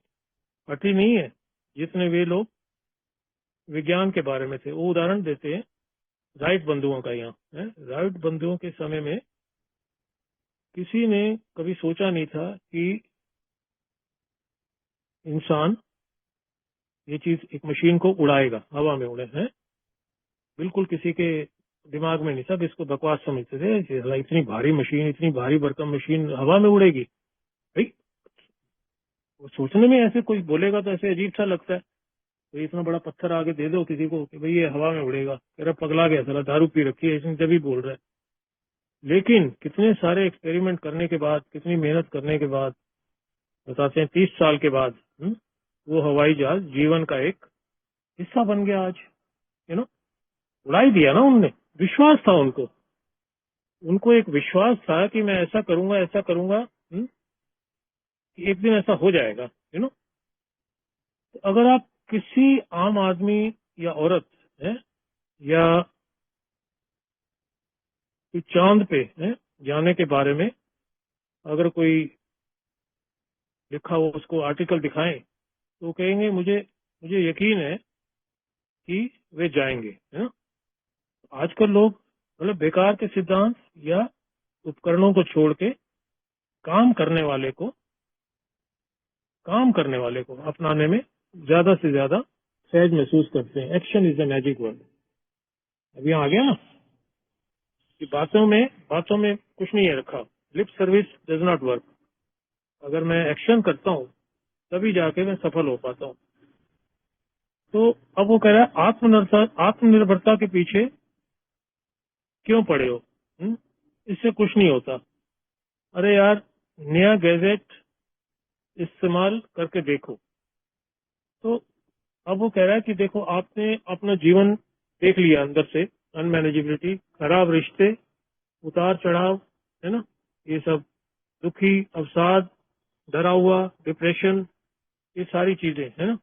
हठी नहीं है जितने वे लोग विज्ञान के बारे में थे? वो उदाहरण देते हैं राइट बंधुओं का। यहाँ है, राइट बंधुओं के समय में किसी ने कभी सोचा नहीं था कि इंसान ये चीज, एक मशीन को उड़ाएगा, हवा में उड़े हैं। बिल्कुल किसी के दिमाग में नहीं, सब इसको बकवास समझते थे कि साला इतनी भारी मशीन, इतनी भारी भरकम मशीन हवा में उड़ेगी। भाई वो सोचने में ऐसे कोई बोलेगा तो ऐसे अजीब सा लगता है। तो इतना बड़ा पत्थर आगे दे दो किसी को कि भाई ये हवा में उड़ेगा, तेरा पगला गया, साला दारू पी रखी है इसने जब बोल रहा है। लेकिन कितने सारे एक्सपेरिमेंट करने के बाद, कितनी मेहनत करने के बाद, बताते हैं 30 साल के बाद, वो हवाई जहाज जीवन का एक हिस्सा बन गया आज, यू नो। उड़ा ही दिया ना उनने, विश्वास था उनको। उनको एक विश्वास था कि मैं ऐसा करूंगा, ऐसा करूंगा, कि एक दिन ऐसा हो जाएगा, यू नो। तो अगर आप किसी आम आदमी या औरत है, या चांद पे है जाने के बारे में अगर कोई लिखा हो उसको आर्टिकल दिखाएं तो कहेंगे मुझे मुझे यकीन है कि वे जाएंगे, है ना। आजकल लोग मतलब बेकार के सिद्धांत या उपकरणों को छोड़ के काम करने वाले को अपनाने में ज्यादा से ज्यादा सहज महसूस करते हैं। Action is the magic word. अब यहाँ आ गया ना कि बातों में कुछ नहीं है रखा। Lip service does not work. अगर मैं एक्शन करता हूँ तभी जाके मैं सफल हो पाता हूँ। तो अब वो कह रहा है आत्मनिर्भरता के पीछे क्यों पड़े हो? इससे कुछ नहीं होता। अरे यार, नया गैजेट इस्तेमाल करके देखो। तो अब वो कह रहा है कि देखो, आपने अपना जीवन देख लिया अंदर से, अनमैनेजेबिलिटी, खराब रिश्ते, उतार चढ़ाव, है ना, ये सब, दुखी, अवसाद, डरा हुआ, डिप्रेशन, ये सारी चीजें, है ना।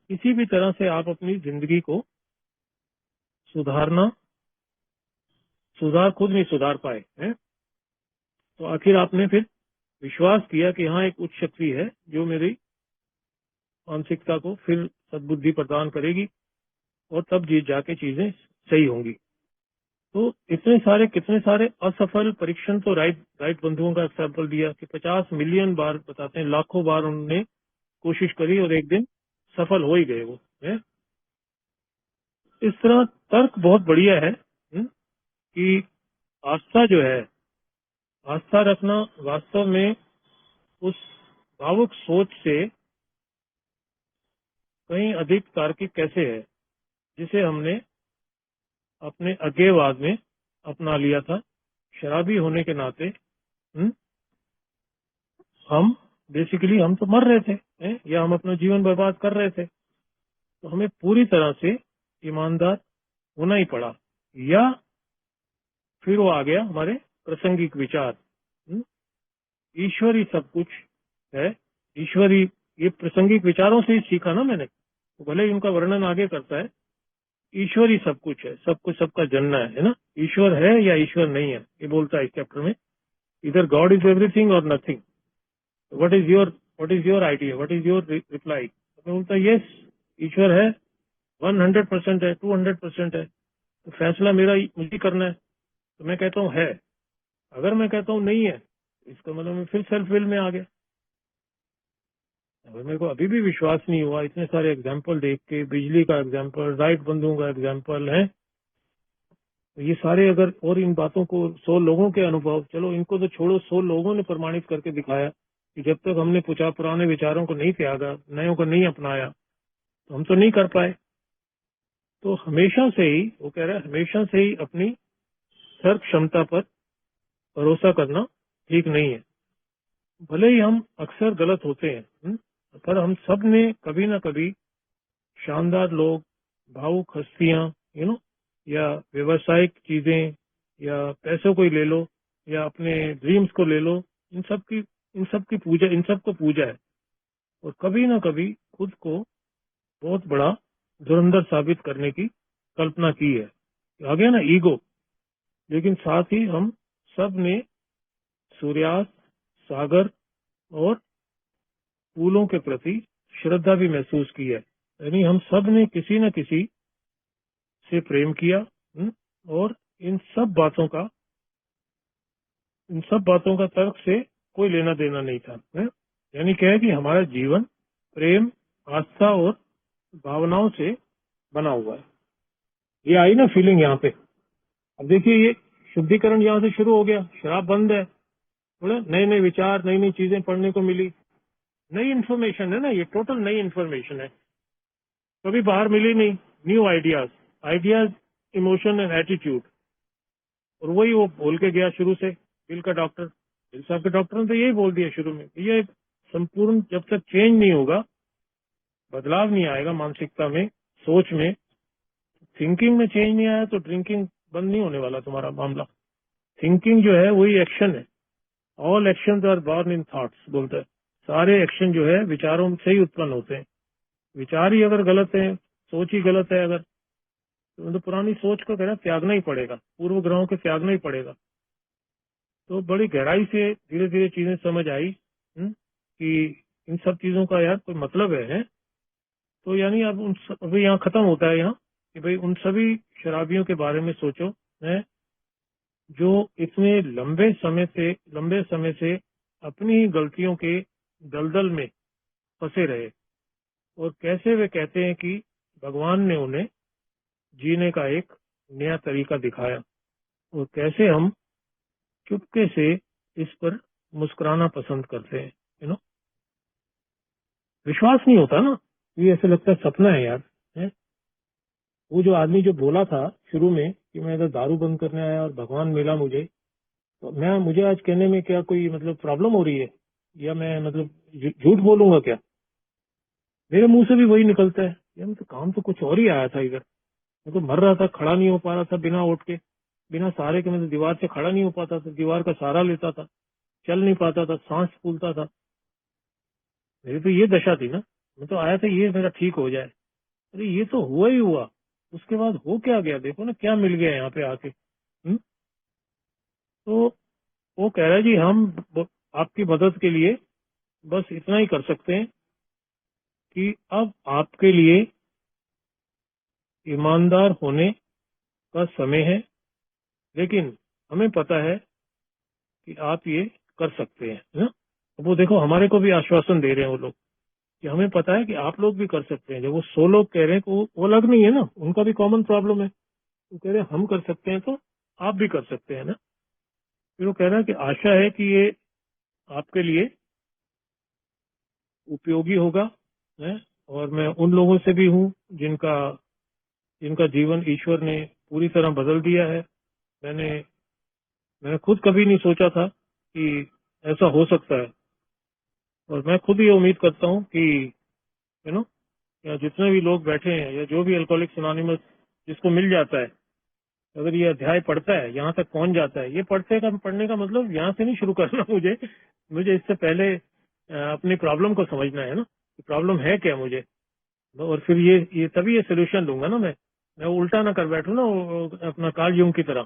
किसी भी तरह से आप अपनी जिंदगी को खुद नहीं सुधार पाए हैं। तो आखिर आपने फिर विश्वास किया कि हाँ, एक उच्च शक्ति है जो मेरी मानसिकता को फिर सद्बुद्धि प्रदान करेगी और तब जी जाके चीजें सही होंगी। तो कितने सारे असफल परीक्षण तो राइट बंधुओं का एग्जाम्पल दिया कि 50 मिलियन बार, बताते हैं लाखों बार उन्होंने कोशिश करी और एक दिन सफल हो ही गए वो, है। इस तरह तर्क बहुत बढ़िया है, कि आस्था जो है, आस्था रखना वास्तव में उस भावुक सोच से कहीं अधिक तार्किक कैसे है जिसे हमने अपने अज्ञेयवाद में अपना लिया था। शराबी होने के नाते हम तो मर रहे थे, या हम अपना जीवन बर्बाद कर रहे थे। तो हमें पूरी तरह से ईमानदार होना ही पड़ा। या फिर वो आ गया हमारे प्रासंगिक विचार, ईश्वर ही सब कुछ है, ईश्वर ही, ये प्रासंगिक विचारों से ही सीखा ना मैंने। तो भले ही उनका वर्णन आगे करता है, ईश्वर ही सब कुछ है, सब कुछ सबका जनना है ना। ईश्वर है या ईश्वर नहीं है, ये बोलता है इस चैप्टर में। इधर गॉड इज एवरीथिंग और nothing. What is your idea, what is your reply? तो बोलता है यस, ईश्वर है, 100% है, 200% है। तो फैसला मुझे करना है। तो मैं कहता हूँ है। अगर मैं कहता हूँ नहीं है, इसका मतलब मैं फिर सेल्फ विल में आ गया। अगर मेरे को अभी भी विश्वास नहीं हुआ, इतने सारे एग्जाम्पल देख के, बिजली का एग्जाम्पल, राइट बंधुओं का एग्जाम्पल है, तो ये सारे अगर, और इन बातों को 100 लोगों के अनुभव, चलो इनको तो छोड़ो, 100 लोगों ने प्रमाणित करके दिखाया कि जब तक हमने पुराने विचारों को नहीं त्यागा, नयों को नहीं अपनाया, तो हम तो नहीं कर पाए। तो हमेशा से ही वो कह रहा है, हमेशा से ही अपनी तर्क क्षमता पर भरोसा करना ठीक नहीं है। भले ही हम अक्सर गलत होते हैं, पर हम सब ने कभी ना कभी शानदार लोग, भावुक हस्तियां, या व्यवसायिक चीजें, या पैसों को ही ले लो, या अपने ड्रीम्स को ले लो, इन सब को पूजा है। और कभी ना कभी खुद को बहुत बड़ा धुरंधर साबित करने की कल्पना की है। आ गया ना ईगो। लेकिन साथ ही हम सब ने सूर्यास्त, सागर और फूलों के प्रति श्रद्धा भी महसूस की है। यानी हम सब ने किसी न किसी से प्रेम किया, और इन सब बातों का तर्क से कोई लेना देना नहीं था, यानी क्या है कि हमारा जीवन प्रेम, आस्था और भावनाओं से बना हुआ है। ये आई ना फीलिंग यहाँ पे। अब देखिए, ये शुद्धिकरण यहाँ से शुरू हो गया। शराब बंद है, बोले नए नए विचार, नई नई चीजें पढ़ने को मिली, नई इन्फॉर्मेशन है ना, ये टोटल नई इन्फॉर्मेशन है, कभी बाहर मिली नहीं। New ideas, emotion and attitude. और वही वो बोल के गया शुरू से, दिल साहब के डॉक्टर ने तो यही बोल दिया शुरू में, ये संपूर्ण, जब तक चेंज नहीं होगा, बदलाव नहीं आएगा मानसिकता में, सोच में, थिंकिंग में चेंज नहीं आया, तो ड्रिंकिंग बंद नहीं होने वाला तुम्हारा मामला। थिंकिंग जो है वही एक्शन है। All action are born in thoughts, बोलता है। सारे एक्शन जो है विचारों से ही उत्पन्न होते हैं। विचार ही अगर गलत है, सोच ही गलत है अगर, तो पुरानी सोच को कहना त्यागना ही पड़ेगा, पूर्व ग्रहों के त्यागना ही पड़ेगा। तो बड़ी गहराई से धीरे धीरे चीजें समझ आई कि इन सब चीजों का यार कोई मतलब है। तो यानी अब अभी यहाँ खत्म होता है यहाँ कि भाई उन सभी शराबियों के बारे में सोचो है जो इतने लंबे समय से अपनी ही गलतियों के दलदल में फंसे रहे, और कैसे वे कहते हैं कि भगवान ने उन्हें जीने का एक नया तरीका दिखाया, और कैसे हम चुपके से इस पर मुस्कुराना पसंद करते हैं। विश्वास नहीं होता ना, ये ऐसे लगता है सपना है यार है? वो जो आदमी जो बोला था शुरू में कि मैं इधर दारू बंद करने आया और भगवान मिला मुझे, तो मुझे आज कहने में क्या कोई मतलब प्रॉब्लम हो रही है, या मैं मतलब झूठ बोलूंगा क्या? मेरे मुंह से भी वही निकलता है यार, मैं तो काम तो कुछ और ही आया था इधर। मैं तो मर रहा था, खड़ा नहीं हो पा रहा था बिना उठ के, बिना सहारे के। मैं तो दीवार से खड़ा नहीं हो पाता था, दीवार का सहारा लेता था, चल नहीं पाता था, सांस फूलता था। मेरी तो ये दशा थी ना। मैं तो आया था ये मेरा ठीक हो जाए, अरे ये तो हुआ ही हुआ। उसके बाद हो क्या गया, देखो ना क्या मिल गया यहाँ पे आके। तो वो कह रहा है जी हम आपकी मदद के लिए बस इतना ही कर सकते हैं कि अब आपके लिए ईमानदार होने का समय है, लेकिन हमें पता है कि आप ये कर सकते हैं ना। वो देखो हमारे को भी आश्वासन दे रहे हैं वो लोग कि हमें पता है कि आप लोग भी कर सकते हैं। जब वो 100 लोग कह रहे हैं तो वो अलग नहीं है ना, उनका भी कॉमन प्रॉब्लम है। वो कह रहे हैं हम कर सकते हैं तो आप भी कर सकते हैं ना। फिर वो कह रहा है कि आशा है कि ये आपके लिए उपयोगी होगा है, और मैं उन लोगों से भी हूँ जिनका जिनका जीवन ईश्वर ने पूरी तरह बदल दिया है। मैंने मैंने खुद कभी नहीं सोचा था कि ऐसा हो सकता है, और मैं खुद ये उम्मीद करता हूँ कि या जितने भी लोग बैठे हैं या जो भी अल्कोहलिक्स अनोनिमस जिसको मिल जाता है, अगर ये अध्याय पढ़ता है, यहाँ तक पहुंच जाता है। ये पढ़ने का मतलब यहाँ से नहीं शुरू करना मुझे इससे पहले अपनी प्रॉब्लम को समझना है ना, प्रॉब्लम है क्या मुझे, और फिर ये तभी ये सोल्यूशन दूंगा ना। मैं उल्टा ना कर बैठू ना अपना कार्ल यूंग की तरह।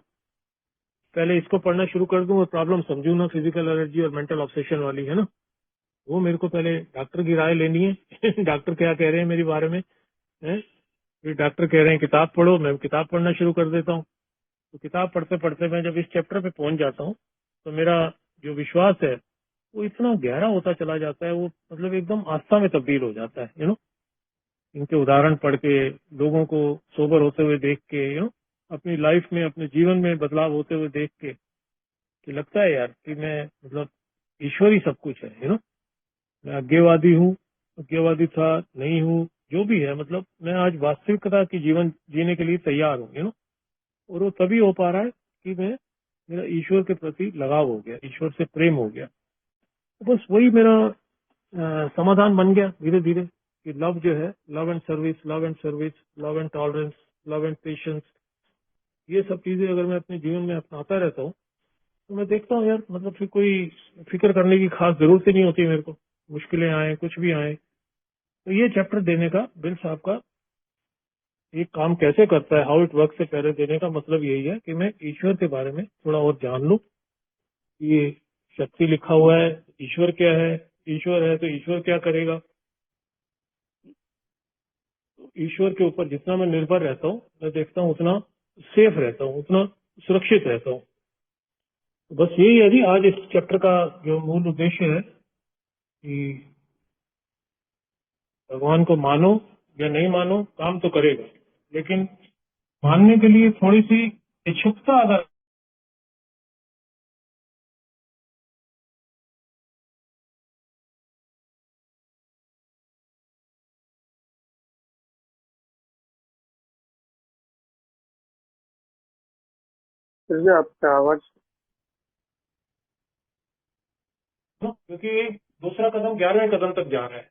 पहले इसको पढ़ना शुरू कर दूं और प्रॉब्लम समझू ना, फिजिकल एलर्जी और मेंटल ऑब्सेशन वाली है ना। वो मेरे को पहले डॉक्टर की राय लेनी है डॉक्टर क्या कह रहे हैं मेरे बारे में है। फिर डॉक्टर कह रहे हैं किताब पढ़ो, मैं किताब पढ़ना शुरू कर देता हूँ। तो किताब पढ़ते पढ़ते मैं जब इस चैप्टर पे पहुंच जाता हूँ तो मेरा जो विश्वास है वो इतना गहरा होता चला जाता है, वो मतलब एकदम आस्था में तब्दील हो जाता है। इनके उदाहरण पढ़ के, लोगों को सोबर होते हुए देख के, अपनी लाइफ में अपने जीवन में बदलाव होते हुए देख के, कि लगता है यार कि मैं मतलब ईश्वर ही सब कुछ है। मैं अज्ञेयवादी हूँ, अज्ञेयवादी था, नहीं हूँ, जो भी है, मतलब मैं आज वास्तविकता की जीवन जीने के लिए तैयार हूँ। और वो तभी हो पा रहा है कि मेरा ईश्वर के प्रति लगाव हो गया, ईश्वर से प्रेम हो गया। तो बस वही मेरा समाधान बन गया धीरे धीरे कि लव जो है, love and service, love and service, love and tolerance, love and patience, ये सब चीजें अगर मैं अपने जीवन में अपनाता रहता हूँ तो मैं देखता हूँ यार, मतलब फिर कोई फिक्र करने की खास जरूरत ही नहीं होती मेरे को। मुश्किलें आए, कुछ भी आए, तो ये चैप्टर देने का, बिल साहब का ये काम कैसे करता है, हाउ इट वर्क से पहले देने का मतलब यही है कि मैं ईश्वर के बारे में थोड़ा और जान लूं। ये शक्ति लिखा हुआ है, ईश्वर क्या है, ईश्वर है तो ईश्वर क्या करेगा। तो ईश्वर के ऊपर जितना मैं निर्भर रहता हूँ, मैं देखता हूँ उतना सेफ रहता हूँ, उतना सुरक्षित रहता हूँ। तो बस यही है जी आज इस चैप्टर का जो मूल उद्देश्य है कि भगवान को मानो या नहीं मानो, काम तो करेगा, लेकिन मानने के लिए थोड़ी सी इच्छुकता अगर फिर भी आपका आवाज क्योंकि दूसरा कदम 11वें कदम तक जा रहा है।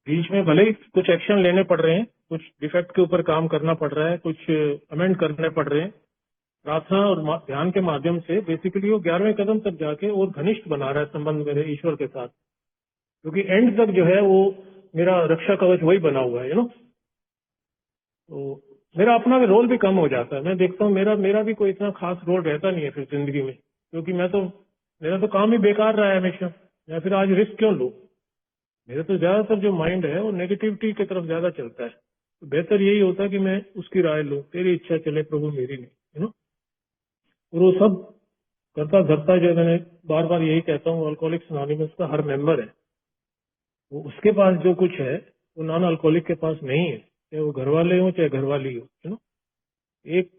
बीच में भले ही कुछ एक्शन लेने पड़ रहे हैं, कुछ डिफेक्ट के ऊपर काम करना पड़ रहा है, कुछ अमेंड करने पड़ रहे हैं, प्रार्थना और ध्यान के माध्यम से बेसिकली वो 11वें कदम तक जाके और घनिष्ठ बना रहा है संबंध मेरे ईश्वर के साथ। क्योंकि एंड तक जो है वो मेरा रक्षा कवच वही बना हुआ है। तो मेरा अपना रोल भी कम हो जाता है। मैं देखता हूँ मेरा मेरा भी कोई इतना खास रोल रहता नहीं है फिर जिंदगी में। क्योंकि मेरा तो काम ही बेकार रहा है हमेशा। मैं फिर आज रिस्क क्यों लूँ? मेरा तो ज्यादातर जो माइंड है वो नेगेटिविटी की तरफ ज्यादा चलता है। तो बेहतर यही होता है कि मैं उसकी राय लूँ, तेरी इच्छा चले प्रभु मेरी नहीं, और वो सब करता धरता, जो मैंने बार बार यही कहता हूँ, अल्कोहलिक्स अनोनिमस का हर मेंबर है, वो उसके पास जो कुछ है वो नॉन अल्कोहलिक के पास नहीं है, चाहे वो घर वाले हो चाहे घरवाली हो, एक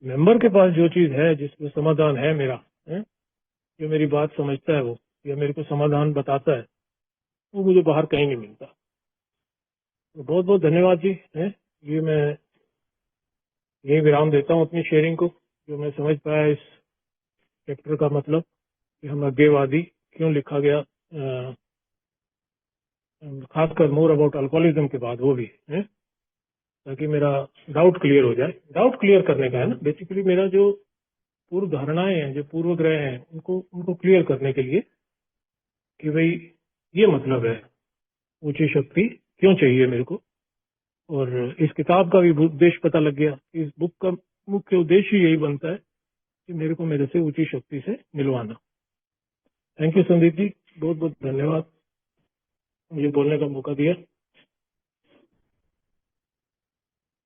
मेंबर के पास जो चीज है जिसमें समाधान है मेरा, जो मेरी बात समझता है वो, या मेरे को समाधान बताता है, वो मुझे बाहर कहीं नहीं मिलता। तो बहुत बहुत धन्यवाद जी। ये मैं यही विराम देता हूँ अपनी शेयरिंग को, जो मैं समझ पाया इस चैप्टर का मतलब कि हम अज्ञेयवादी क्यों लिखा गया, खासकर मोर अबाउट अल्कोहलिज्म के बाद, वो भी ताकि मेरा डाउट क्लियर हो जाए। डाउट क्लियर करने का है ना बेसिकली, मेरा जो पूर्व धारणाएं हैं, जो पूर्व ग्रह हैं, उनको क्लियर करने के लिए कि भाई ये मतलब है ऊंची शक्ति क्यों चाहिए मेरे को। और इस किताब का भी उद्देश्य पता लग गया। इस बुक का मुख्य उद्देश्य यही बनता है कि मेरे को मेरे से ऊंची शक्ति से मिलवाना। थैंक यू संदीप जी, बहुत बहुत धन्यवाद मुझे बोलने का मौका दिया।